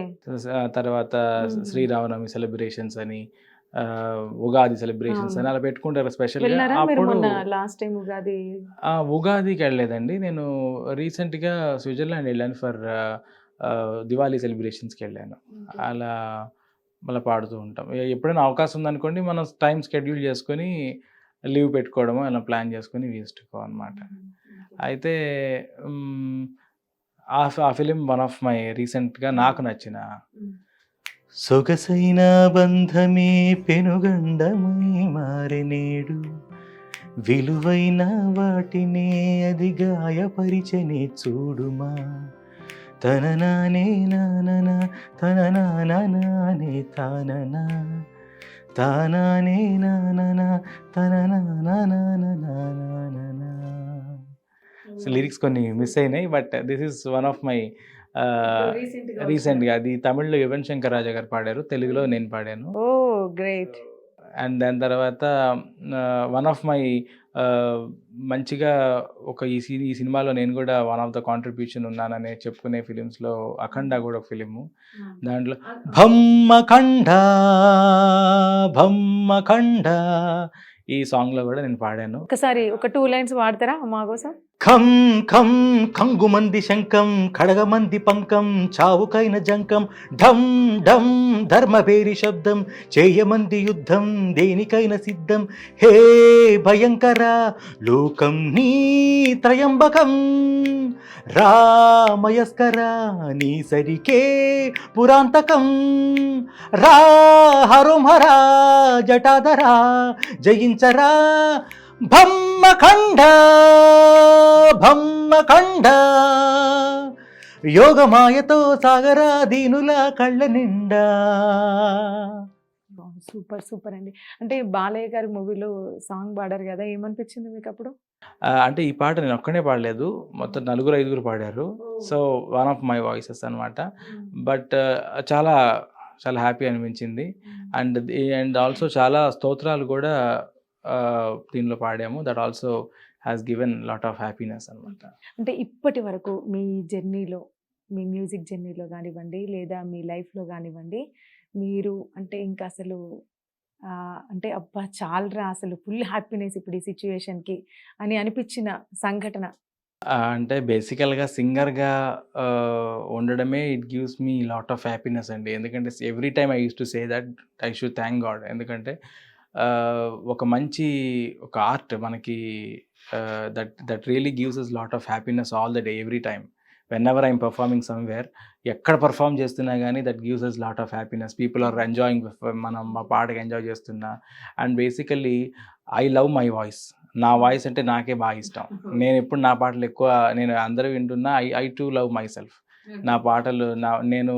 తర్వాత శ్రీరామనవమి సెలబ్రేషన్స్ అని, ఉగాది సెలబ్రేషన్స్ అని అలా పెట్టుకుంటారు స్పెషల్గా. వెళ్ళారా మీరు అప్పుడు మొన్న లాస్ట్ టైం ఉగాది? ఉగాదికి వెళ్ళలేదండి. నేను రీసెంట్గా స్విట్జర్లాండ్ వెళ్ళాను ఫర్ దివాళీ సెలబ్రేషన్స్కి వెళ్ళాను. అలా మళ్ళీ పాడుతూ ఉంటాం. ఎప్పుడైనా అవకాశం ఉందనుకోండి మనం టైం షెడ్యూల్ చేసుకొని లీవ్ పెట్టుకోవడము అలా ప్లాన్ చేసుకొని వేసుకో అనమాట. అయితే ఆ ఫిలిం వన్ ఆఫ్ మై రీసెంట్గా నాకు నచ్చిన. సొగసైన బంధమే పెనుగండమై మారెనేడు, విలువైన వాటినే అది గాయపరిచనే చూడుమా, తననానే నానన తననానే తాననా తానానే నానన తననానా. లిరిక్స్ కొన్ని మిస్ అయినాయి. But this is one of my రీసెంట్గా. అది తమిళ్లో యువన్ శంకర్ రాజా గారు పాడారు, తెలుగులో నేను పాడాను. ఓ గ్రేట్. అండ్ దాని తర్వాత వన్ ఆఫ్ మై మంచిగా ఒక ఈ సినిమాలో నేను కూడా వన్ ఆఫ్ ద కాంట్రిబ్యూషన్ ఉన్నానని చెప్పుకునే ఫిలిమ్స్లో అఖండ కూడా ఒక ఫిలిము. దాంట్లో భమ్మఖండ భమ్మఖండ ఈ సాంగ్లో కూడా నేను పాడాను. ఒకసారి ఒక 2 లైన్స్ వాడతారా మా కోసం? ఖం ఖం ఖంగుమంది శంఖం ఖడగమంది పంకం చావుకైన జంకం ఢం ఢం ధర్మభేరి శబ్దం చేయమంది యుద్ధం దేనికైన సిద్ధం హే భయంకర లోకం నీ త్రయంబకం రామయస్కర నీ సరికే పురాంతకం రా హరోంహరా జటాధరా జయించరా భమ్మఖండ భమ్మఖండ యోగమాయతో సాగరా దీనుల కళ్ళ నిండా. సూపర్ సూపర్ అండి. అంటే బాలయ్య గారి మూవీలో సాంగ్ పాడారు కదా, ఏమనిపించింది మీకు అప్పుడు? అంటే ఈ పాట నేను ఒక్కనే పాడలేదు, మొత్తం 4-5 పాడారు. So one of my voices అనమాట. బట్ చాలా చాలా హ్యాపీ అనిపించింది. అండ్ ఆల్సో చాలా స్తోత్రాలు కూడా దీనిలో పాడాము. That also has given lot of happiness అనమాట. అంటే ఇప్పటి వరకు మీ జర్నీలో, మీ మ్యూజిక్ జర్నీలో కానివ్వండి లేదా మీ లైఫ్లో కానివ్వండి, మీరు అంటే ఇంకా అసలు అంటే అబ్బా చాలరా అసలు ఫుల్ హ్యాపీనెస్ ఇప్పుడు ఈ సిచ్యువేషన్కి అని అనిపించిన సంఘటన? అంటే బేసికల్గా సింగర్గా ఉండడమే it gives me lot of happiness అండి. ఎందుకంటే every time I use to say that I should thank God. ఎందుకంటే ఒక మంచి ఒక ఆర్ట్ మనకి that really gives us lot of happiness all the day every time whenever I'm performing somewhere. ఎక్కడ perform చేస్తున్నా కానీ that gives us lot of happiness. People are enjoying, మనం మా పాటకి ఎంజాయ్ చేస్తున్నా. And basically I love my voice. నా voice అంటే నాకే బాగా ఇష్టం. నేను ఎప్పుడు నా పాటలు ఎక్కువ నేను అందరూ వింటున్నా. I to love my self. నా పాటలు నేను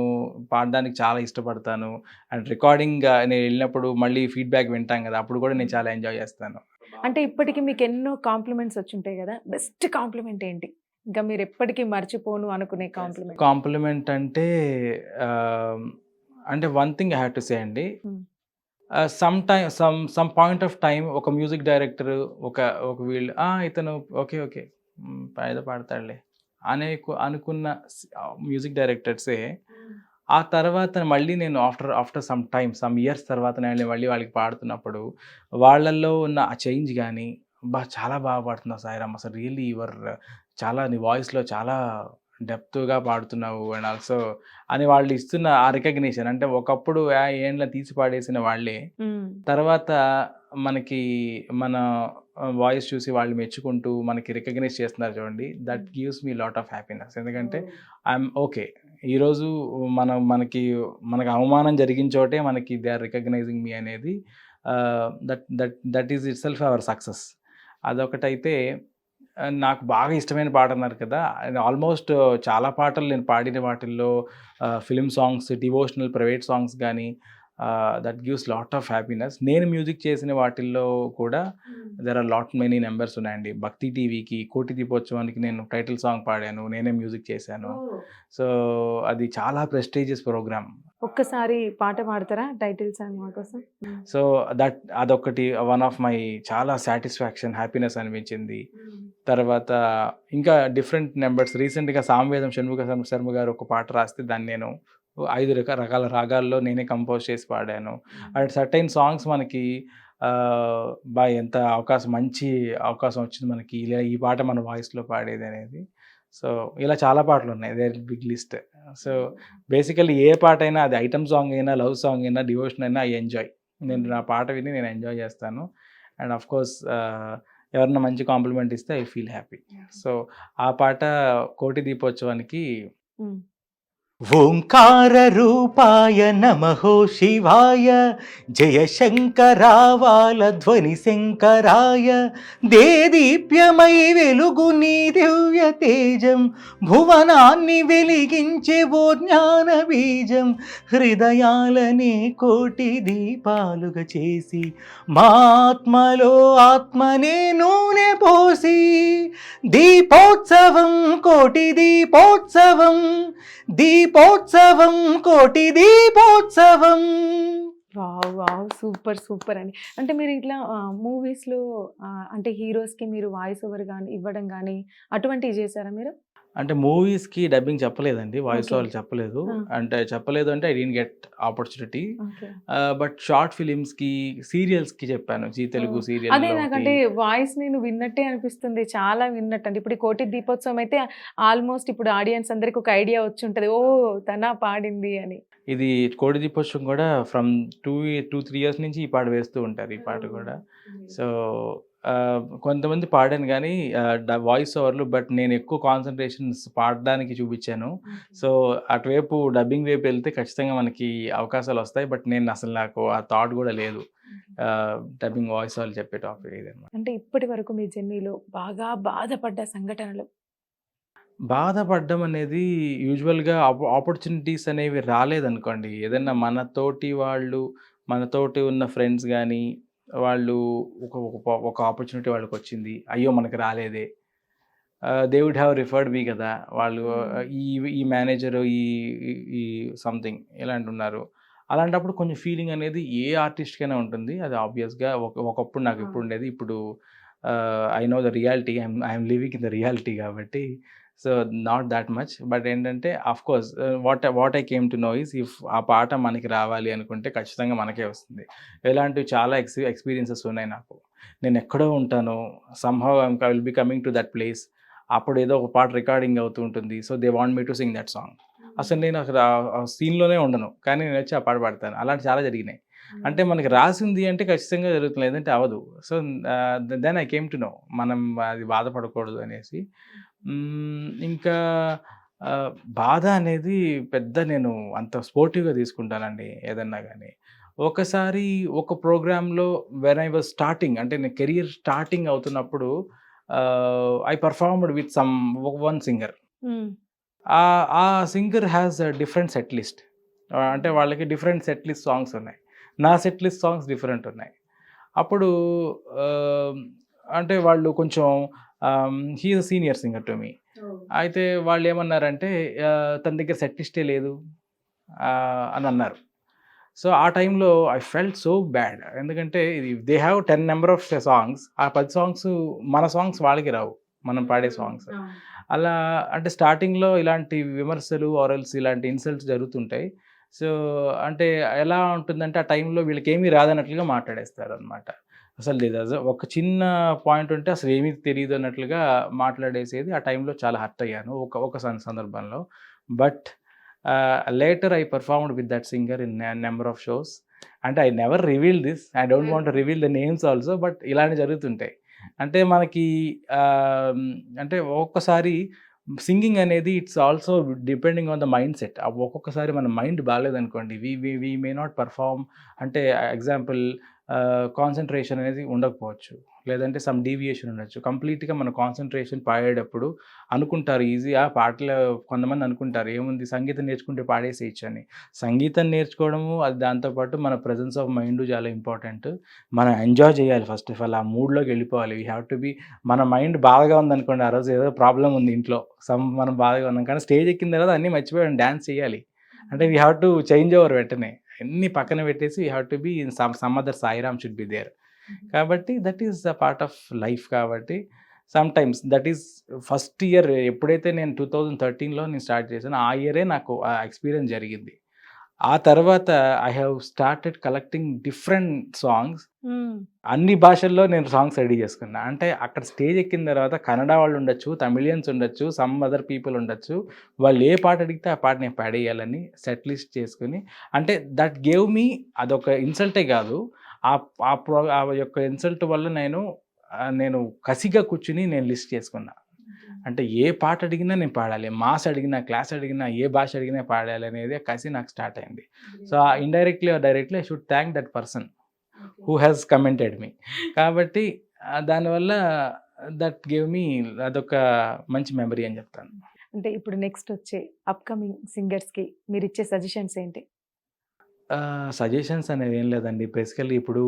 పాడడానికి చాలా ఇష్టపడతాను. అండ్ రికార్డింగ్ నేను వెళ్ళినప్పుడు మళ్ళీ ఫీడ్బ్యాక్ వింటాం కదా, అప్పుడు కూడా నేను చాలా ఎంజాయ్ చేస్తాను. అంటే ఇప్పటికీ మీకు ఎన్నో కాంప్లిమెంట్స్ వచ్చుంటాయి కదా, బెస్ట్ కాంప్లిమెంట్ ఏంటి? ఇంకా మీరు ఎప్పటికీ మర్చిపోను అనుకునే కాంప్లిమెంట్? కాంప్లిమెంట్ అంటే one thing I have to say అండి. సమ్ పాయింట్ ఆఫ్ టైం ఒక మ్యూజిక్ డైరెక్టర్ ఒక వీళ్ళు ఇతను ఓకే ఏదో పాడతాడులే అనుకున్న మ్యూజిక్ డైరెక్టర్సే ఆ తర్వాత మళ్ళీ నేను ఆఫ్టర్ సమ్ ఇయర్స్ తర్వాత నేను మళ్ళీ వాళ్ళకి పాడుతున్నప్పుడు వాళ్ళల్లో ఉన్న ఆ చేంజ్ గానీ, చాలా బాగా పాడుతున్నావు సాయిరామ్, అసలు రియల్లీ చాలా నీ వాయిస్‌లో చాలా డెప్త్‌గా పాడుతున్నావు అండ్ ఆల్సో అని వాళ్ళు ఇస్తున్న ఆ రికగ్నిషన్. అంటే ఒకప్పుడు ఏండ్ల తీసి పాడేసిన వాళ్ళే తర్వాత మనకి మన వాయిస్ చూసి వాళ్ళు మెచ్చుకుంటూ మనకి రికగ్నైజ్ చేస్తున్నారు చూడండి. That gives me lot of happiness. ఎందుకంటే ఐఎమ్ ఓకే. ఈరోజు మనకు అవమానం జరిగిన చోటే మనకి దే ఆర్ రికగ్నైజింగ్ మీ అనేది that is itself our success. అదొకటైతే నాకు బాగా ఇష్టమైన పాట అన్నారు కదా! ఆల్మోస్ట్ చాలా పాటలు నేను పాడిన వాటిల్లో film songs, devotional private songs గానీ that gives lot of happiness. నేను మ్యూజిక్ చేసిన వాటిల్లో కూడా దెర్ ఆర్ మెనీ నెంబర్స్ ఉన్నాయండి. భక్తి టీవీకి 'కోటి దీపోత్సవానికి' నేను టైటిల్ సాంగ్ పాడాను. నేనే మ్యూజిక్ చేశాను. సో అది చాలా ప్రెస్టీజియస్ ప్రోగ్రామ్. ఒక్కసారి పాట పాడతారా టైటిల్ సాంగ్ మా కోసం? సో అదొకటి వన్ ఆఫ్ మై చాలా సాటిస్ఫాక్షన్, హ్యాపీనెస్ అనిపించింది. తర్వాత ఇంకా డిఫరెంట్ నెంబర్స్ రీసెంట్‌గా సామవేదం షణ్ముఖ శర్మ గారు ఒక పాట రాస్తే దాన్ని నేను 5 రకాల రాగాల్లో నేనే కంపోజ్ చేసి పాడాను. అండ్ సర్టైన్ సాంగ్స్ మనకి ఎంత మంచి అవకాశం వచ్చింది మనకి ఇలా ఈ పాట మన వాయిస్‌లో పాడేది అనేది. సో ఇలా చాలా పాటలు ఉన్నాయి. There big list. So basically ఏ పాటైనా అది ఐటెమ్ సాంగ్ అయినా, లవ్ సాంగ్ అయినా, డివోషన్ అయినా ఐ ఎంజాయ్. నేను నా పాట విని నేను ఎంజాయ్ చేస్తాను. అండ్ ఆఫ్ కోర్స్ ఎవరన్నా మంచి కాంప్లిమెంట్ ఇస్తే ఐ ఫీల్ హ్యాపీ. సో ఆ పాట 'కోటి దీపోత్సవానికి' ఓంకార రూపాయ నమః శివాయ, జయ శంకరావాల ధ్వని శంకరాయ, దేదీప్యమై వెలుగు నీ దివ్య తేజం, భువనాన్ని వెలిగించే ఓ జ్ఞాన బీజం, హృదయాలనే కోటి దీపాలుగా చేసి, మా ఆత్మలో ఆత్మనే నూనె పోసి, దీపోత్సవం కోటి దీపోత్సవం, దీపోత్సవం కోటి దీపోత్సవం. వావ్! వావ్! సూపర్! సూపర్ అండి. అంటే మీరు ఇట్లా మూవీస్‌లో అంటే హీరోస్‌కి మీరు వాయిస్ ఓవర్ గాని ఇవ్వడం గాని అటువంటివి చేశారా మీరు? అంటే మూవీస్‌కి డబ్బింగ్ చెప్పలేదండి. Voice okay. ఓవర్లు చెప్పలేదు. ఆ! చెప్పలేదు అంటే I didn't get opportunity. Okay. But short ఫిలిమ్స్‌కి, సీరియల్స్‌కి చెప్పాను. Zee Telugu oh! అదే సీరియల్‌లో నాకంటే వాయిస్ నేను విన్నట్టే అనిపిస్తుంది. చాలా విన్నట్టండి. ఇప్పుడు ఈ 'కోటి దీపోత్సవం' అయితే ఆల్మోస్ట్ ఇప్పుడు ఆడియన్స్ అందరికి ఒక ఐడియా వచ్చుంటది. ఓహ్! తనా పాడింది అని. ఇది 'కోడి దీపోత్సవం' కూడా ఫ్రమ్ 3 ఇయర్స్ నుంచి ఈ పాట వేస్తూ ఉంటారు. ఈ పాట కూడా. సో కొంతమంది పాడాను గానీ వాయిస్ ఓవర్లు. బట్ నేను ఎక్కువ కాన్సంట్రేషన్స్ పాడడానికి చూపించాను. సో అటువైపు డబ్బింగ్ వైపు వెళ్తే ఖచ్చితంగా మనకి అవకాశాలు వస్తాయి. బట్ నాకు ఆ థాట్ కూడా లేదు. డబ్బింగ్ వాయిస్ ఓవర్లు చెప్పే టాపిక్ ఇదన్నమాట. అంటే ఇప్పటి వరకు మీ జర్నీలో బాగా బాధపడ్డ సంఘటనలు? బాధపడ్డం అనేది యూజువల్‌గా ఆపర్చునిటీస్ అనేవి రాలేదనుకోండి. ఏదన్నా మనతోటి ఉన్న ఫ్రెండ్స్ గానీ, వాళ్ళు ఒక ఆపర్చునిటీ వాళ్ళకొచ్చింది. అయ్యో! మనకు రాలేదే. దే వుడ్ హావ్ రిఫర్డ్ మీ కదా! వాళ్ళు ఈ ఈ మేనేజరు ఈ ఈ ఈ సంథింగ్ ఇలాంటున్నారు. అలాంటప్పుడు కొంచెం ఫీలింగ్ అనేది ఏ ఆర్టిస్ట్‌కైనా ఉంటుంది. అది ఆబ్వియస్‌గా ఒకప్పుడు నాకు ఇప్పుడుండేది. ఇప్పుడు I know the reality. I'm living in the reality కాబట్టి so not that much. But ఏంటంటే of course what I came to know is if ఆ పాట మనకి రావాలి అనుకుంటే ఖచ్చితంగా మనకే వస్తుంది. ఇలాంటివి చాలా ఎక్స్‌పీరియన్సెస్ ఉన్నాయి నాకు. నేను ఎక్కడో ఉంటాను. Somehow I will be coming to that place. అప్పుడు ఏదో ఒక పాట రికార్డింగ్ అవుతూ ఉంటుంది. So they want me to sing that song. అసలు నేను అక్కడ ఆ సీన్‌లోనే ఉండను. కానీ నేనొచ్చి ఆ పాట పాడతాను. అలాంటివి చాలా జరిగినాయి. అంటే మనకి రాసింది అంటే ఖచ్చితంగా జరుగుతుంది. లేదంటే అవ్వదు. So then I came to know మనం అది బాధపడకూడదు అనేసి. ఇంకా బాధ అనేది నేను అంత స్పోర్టివ్‌గా తీసుకుంటానండి ఏదన్నా గానీ. ఒకసారి ఒక ప్రోగ్రామ్‌లో వెన్ ఐ వాస్ స్టార్టింగ్ అంటే నేను కెరియర్ స్టార్టింగ్ అవుతున్నప్పుడు I performed with one singer. హ్మ్. ఆ singer has a different set list. అంటే వాళ్ళకి డిఫరెంట్ సెట్ లిస్ట్ సాంగ్స్ ఉన్నాయి. నా సెట్ లిస్ట్ సాంగ్స్ డిఫరెంట్ ఉన్నాయి. అప్పుడు అంటే వాళ్ళు కొంచెం he is a senior singer to me. అయితే వాళ్ళేమన్నారంటే తన దగ్గర సెట్ లిస్టే లేదు అని అన్నారు. సో ఆ టైంలో ఐ ఫెల్ట్ సో బ్యాడ్. ఎందుకంటే they have 10 number of songs. ఆ 10 సాంగ్స్ మన సాంగ్స్ వాళ్ళకి రావు. మనం పాడే సాంగ్స్. అలా అంటే స్టార్టింగ్లో ఇలాంటి విమర్శలు ఆరల్స్ ఇలాంటి ఇన్సల్ట్స్ జరుగుతుంటాయి. సో అంటే ఎలా ఉంటుందంటే ఆ టైంలో వీళ్ళకి ఏమీ రాదన్నట్లుగా మాట్లాడేస్తారు అనమాట. అసలు లేదు ఒక చిన్న పాయింట్ ఉంటే అసలు ఏమీ తెలీదు అన్నట్లుగా మాట్లాడేసేది. ఆ టైంలో చాలా హర్ట్ అయ్యాను ఒక సందర్భంలో. But later I performed with that singer in number of shows. అంటే I never reveal this. I don't want to reveal the names also. But ఇలాంటివి జరుగుతుంటాయి. అంటే మనకి అంటే ఒక్కొక్కసారి సింగింగ్ అనేది it's also depending on the mind set. ఒక్కొక్కసారి మన మైండ్ బాగాలేదనుకోండి వి మే నాట్ పర్ఫార్మ్. అంటే ఎగ్జాంపుల్ కాన్సన్ట్రేషన్ అనేది ఉండకపోవచ్చు, లేదంటే సమ్ డీవియేషన్ ఉండొచ్చు. కంప్లీట్గా మన కాన్సన్ట్రేషన్ పాడేటప్పుడు అనుకుంటారు ఈజీగా పాటలు. కొంతమంది అనుకుంటారు ఏముంది సంగీతం నేర్చుకుంటే పాడేసేయచ్చు అని. సంగీతం నేర్చుకోవడము అది దాంతోపాటు మన ప్రెజెన్స్ ఆఫ్ మైండ్ చాలా ఇంపార్టెంట్. మనం ఎంజాయ్ చేయాలి ఫస్ట్ ఆఫ్ ఆల్. ఆ మూడ్లోకి వెళ్ళిపోవాలి. We have to be. మన మైండ్ బాధగా ఉందనుకోండి, ఆ రోజు ఏదో ప్రాబ్లం ఉంది ఇంట్లో, మనం బాధగా ఉన్నాం కానీ స్టేజ్ ఎక్కిన తర్వాత అన్నీ మర్చిపోయాం, డ్యాన్స్ చేయాలి అంటే we have to change over వెంటనే. అన్నీ పక్కన పెట్టేసి we have to be in some other Sairam should be there. కాబట్టి that is the part of life. కాబట్టి sometimes that is first year ఎప్పుడైతే నేను 2013లో నేను స్టార్ట్ చేశాను, ఆ ఇయరే నాకు ఆ ఎక్స్పీరియన్స్ జరిగింది. ఆ తర్వాత I have started collecting different songs. అన్ని భాషల్లో నేను సాంగ్స్ రెడీ చేసుకున్నా. అంటే అక్కడ స్టేజ్ ఎక్కిన తర్వాత కన్నడ వాళ్ళు ఉండొచ్చు, తమిళియన్స్ ఉండొచ్చు, సమ్ అదర్ పీపుల్ ఉండొచ్చు. వాళ్ళు ఏ పాట అడిగితే ఆ పాట నేను పాడేయాలని సెట్ లిస్ట్ చేసుకుని, అంటే దట్ గేవ్ మీ అదొక ఇన్సల్టే కాదు. ఆ యొక్క ఇన్సల్ట్ వల్ల నేను కసిగా కూర్చుని నేను లిస్ట్ చేసుకున్నా. అంటే ఏ పాట అడిగినా నేను పాడాలి, మాస్ అడిగినా, క్లాస్ అడిగినా, ఏ భాష అడిగినా పాడాలి అనేది కసి నాకు స్టార్ట్ అయింది. So indirectly or directly I should thank that person who has commented me. కాబట్టి దానివల్ల దట్ గేవ్ మీ అదొక మంచి మెమరీ అని చెప్తాను. అంటే ఇప్పుడు నెక్స్ట్ వచ్చే అప్కమింగ్ సింగర్స్కి మీరు ఇచ్చే సజెషన్స్ ఏంటి? సజెషన్స్ అనేది ఏం లేదండి. బేసికల్లీ ఇప్పుడు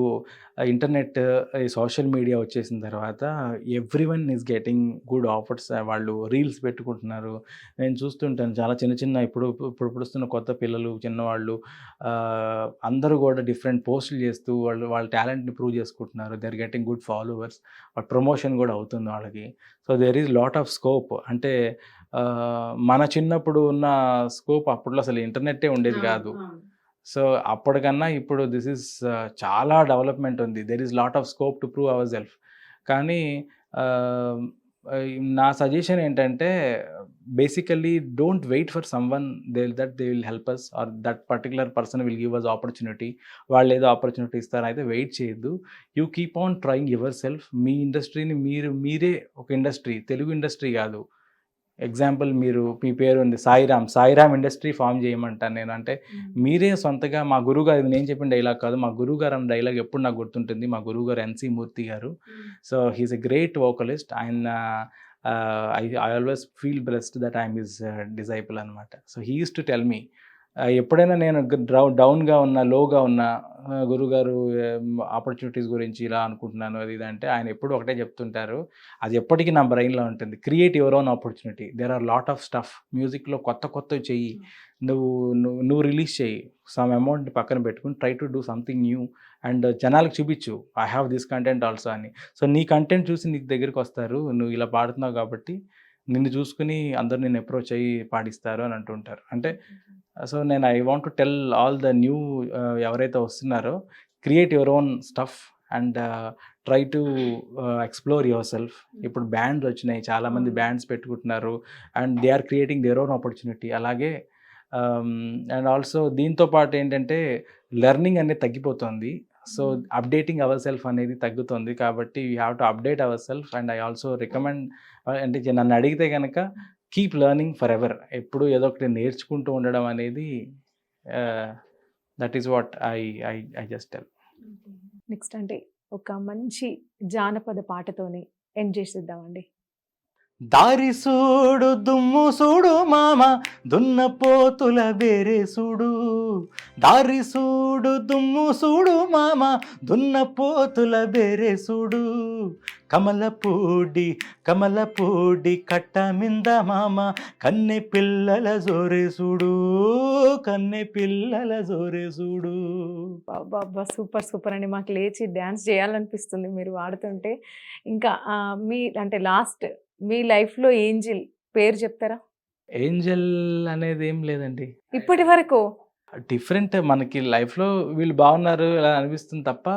ఇంటర్నెట్, ఈ సోషల్ మీడియా వచ్చేసిన తర్వాత everyone is getting good offers. వాళ్ళు రీల్స్ పెట్టుకుంటున్నారు. నేను చూస్తుంటాను చాలా చిన్న ఇప్పుడు పుడుస్తున్న కొత్త పిల్లలు, చిన్నవాళ్ళు అందరూ కూడా డిఫరెంట్ పోస్టులు చేస్తూ వాళ్ళ టాలెంట్ని ప్రూవ్ చేసుకుంటున్నారు. They are getting good followers. Promotion కూడా అవుతుంది వాళ్ళకి. So there is lot of scope. అంటే మన చిన్నప్పుడు ఉన్న స్కోప్ అప్పట్లో అసలు ఇంటర్నెట్టే ఉండేది కాదు. సో అప్పటికన్నా ఇప్పుడు దిస్ ఈజ్ చాలా డెవలప్మెంట్ ఉంది. There is lot of scope to prove our self. కానీ నా సజెషన్ ఏంటంటే basically don't wait for someone they will help us or that particular person will give us opportunity. వాళ్ళు ఏదో opportunity ఇస్తారు, అయితే wait చేయొద్దు. You keep on trying your self. మీ ఇండస్ట్రీని మీరే ఒక ఇండస్ట్రీ, తెలుగు ఇండస్ట్రీ కాదు. ఎగ్జాంపుల్ మీ పేరు ఉంది సాయిరామ్ ఇండస్ట్రీ ఫామ్ చేయమంటాను నేను. అంటే మీరే సొంతగా మా గురువుగారు, ఇది నేను చెప్పిన డైలాగ్ కాదు, మా గురువుగారు అన్న డైలాగ్ ఎప్పుడు నాకు గుర్తుంటుంది. మా గురువుగారు ఎన్సి మూర్తి గారు. So he's a great vocalist. ఆయన I always feel blessed that I'm his disciple అనమాట. So he used to tell me ఎప్పుడైనా నేను డౌన్గా ఉన్నా, లోగా ఉన్నా, గురుగారు ఆపర్చునిటీస్ గురించి ఇలా అనుకుంటున్నాను అది ఇది అంటే ఆయన ఎప్పుడు ఒకటే చెప్తుంటారు. అది ఎప్పటికీ నా బ్రెయిన్లో ఉంటుంది. Create your own opportunity. There are lot of stuff. మ్యూజిక్లో కొత్తవి చెయ్యి. నువ్వు రిలీజ్ చేయి. సమ్ అమౌంట్ పక్కన పెట్టుకుని try to do something new and జనాలకు చూపించు I have this content also అని. సో నీ కంటెంట్ చూసి నీకు దగ్గరికి వస్తారు. నువ్వు ఇలా పాడుతున్నావు కాబట్టి నిన్ను చూసుకుని అందరు నిన్ను అప్రోచ్ అయ్యి పాడిస్తారు అని అంటుంటారు. అంటే so I want to tell all the new ఎవరైతే వస్తున్నారో, create your own stuff and try to explore yourself. ఇప్పుడు బ్యాండ్స్ వచ్చినాయి, చాలామంది బ్యాండ్స్ పెట్టుకుంటున్నారు and they are creating their own opportunity. అలాగే అండ్ ఆల్సో దీంతో పాటు ఏంటంటే లెర్నింగ్ అనేది తగ్గిపోతుంది. సో అప్డేటింగ్ అవర్ సెల్ఫ్ అనేది తగ్గుతుంది. కాబట్టి you have to update our self. And I also recommend, అంటే నన్ను అడిగితే కనుక కీప్ లెర్నింగ్ ఫర్ ఎవర్. ఎప్పుడు ఏదో ఒకటి నేర్చుకుంటూ ఉండడం అనేది that is what I just tell. Next అంటే ఒక మంచి జానపద పాటతోని ఎండ్ చేసేద్దామండి. దారి సూడు దుమ్ము సూడు మామ, దున్నపోతుల బేరే సూడు. దారి సూడు దుమ్ము సూడు మామ, దున్నపోతుల బేరే సూడు. కమలపూడి కట్ట మింద మామ, కన్నె పిల్లల జోరే సూడు, కన్నె పిల్లల జోరే సూడు. బాబా సూపర్ అండి. మాకు లేచి డ్యాన్స్ చేయాలనిపిస్తుంది మీరు వాడుతుంటే. ఇంకా మీ అంటే లాస్ట్ మీ లైఫ్లో ఏంజిల్ పేరు చెప్తారా? ఏంజెల్ అనేది ఏం లేదండి. ఇప్పటి వరకు డిఫరెంట్ మనకి లైఫ్‌లో వీళ్ళు బాగున్నారు ఇలా అనిపిస్తుంది తప్ప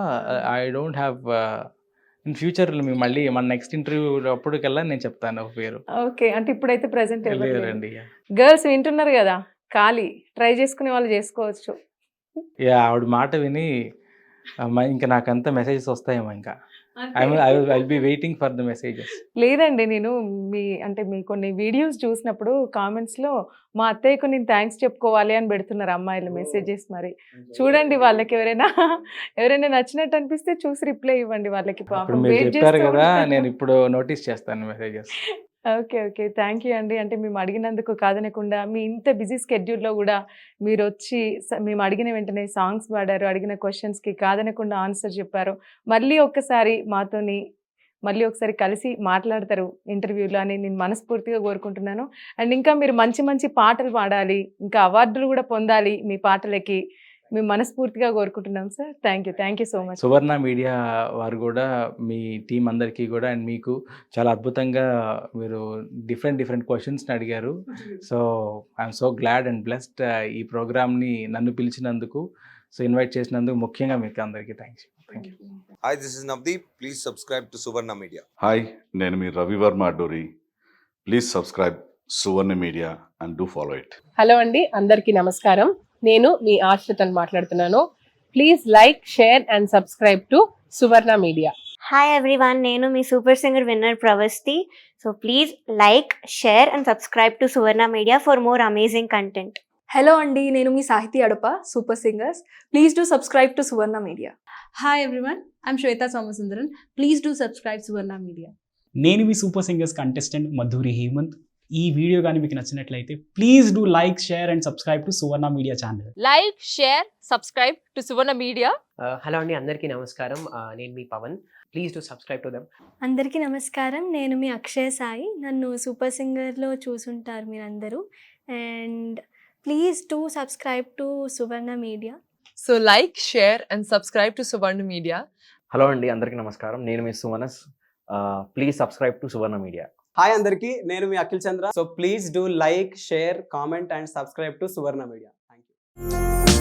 I don't have in future మళ్ళీ మన నెక్స్ట్ ఇంటర్వ్యూ అప్పటికల్లా నేను చెప్తాను ఒక పేరు. ఓకే. అంటే ఇప్పుడైతే ప్రెజెంట్ ఎవరు లేరు. లేరండి. గర్ల్స్ వింటున్నారు కదా, ఖాళీ ట్రై చేసుకునే వాళ్ళు చేసుకోవచ్చు. ఆవిడ మాట విని ఇంకా నాకంతా మెసేజెస్ వస్తాయేమో ఇంకా. I be waiting for the messages. లేదండి, నేను మీ కొన్ని వీడియోస్ చూసినప్పుడు కామెంట్స్లో మా అత్తయ్యకు నేను థ్యాంక్స్ చెప్పుకోవాలి అని పెడుతున్నారు అమ్మాయిలు మెసేజెస్. మరి చూడండి, వాళ్ళకి ఎవరైనా నచ్చినట్టు అనిపిస్తే చూసి రిప్లై ఇవ్వండి వాళ్ళకి. ఇప్పుడు పాపం మీరు వెయిట్ చెప్పారు చేస్తూ కదా, ఉంటారు. నేను ఇప్పుడు నోటీస్ చేస్తాను messages. Okay. Okay. Thank you అండి. అంటే మేము అడిగినందుకు కాదనకుండా మీ ఇంత బిజీ స్కెడ్యూల్‌లో గూడా మీరొచ్చి మేము అడిగిన వెంటనే సాంగ్స్ పాడారు. అడిగిన క్వెషన్స్‌కి కాదనకుండా ఆన్సర్ చెప్పారు. మళ్ళీ ఒకసారి కలిసి మాట్లాడతారు ఇంటర్వ్యూలో అని నేను మనస్ఫూర్తిగా కోరుకుంటున్నాను. అండ్ ఇంకా మీరు మంచి మంచి పాటలు పాడాలి, ఇంకా అవార్డులు కూడా పొందాలి మీ పాటలకి. మేము మనస్ఫూర్తిగా కోరుకుంటున్నాం sir. Thank you so much. Suvarna media వారు కూడా మీ టీం అందరికీ కూడా అండ్ మీకు చాలా అద్భుతంగా మీరు డిఫరెంట్ క్వశ్చన్స్ని అడిగారు. So I'm so glad and blessed ఈ ప్రోగ్రామ్ని నన్ను పిలిచినందుకు, సో ఇన్వైట్ చేసినందుకు ముఖ్యంగా మీకు అందరికీ thank you. Hi, this is Navdeep. Please subscribe to Suvarna Media. Hi, నేను మీ Ravivarma Adduri. Please subscribe Suvarna Media and do follow it. Hello అండి, అందరికీ నమస్కారం. నేను మీ ఆశ్రితని మాట్లాడుతున్నాను. Please like, share and subscribe to Suvarna Media. Hi everyone, నేను మీ super singer winner Pravasti. So please like, share and subscribe to Suvarna Media for more amazing content. Hello అండి, నేను మీ సాహితీ అడప, super singers. Please do subscribe to Suvarna Media. Hi everyone, I'm Shweta Somasundaran. Please do subscribe Suvarna Media. నేను మీ super singers contestant Madhuri Hemanth. ఈ video కానీ మీకు నచ్చినట్లయితే please do like, share and subscribe to Suvarna Media channel. Like, share, subscribe to Suvarna Media. Hello అండి, అందరికీ నమస్కారం. నేను మీ Pavan. Please do subscribe to them. అందరికీ నమస్కారం, నేను మీ అక్షయ్ సాయి. నన్ను సూపర్ సింగర్లో చూసుంటారు మీరందరూ. And please do subscribe to Suvarna Media. So like, share and subscribe to Suvarna Media. Hello అండి, అందరికీ నమస్కారం. నేను మీ Suvanas. Please subscribe to Suvarna Media. Hi అందరికీ, నేను మీ Akhil Chandra. So please do like, share, comment and subscribe to Suvarna Media. Thank you.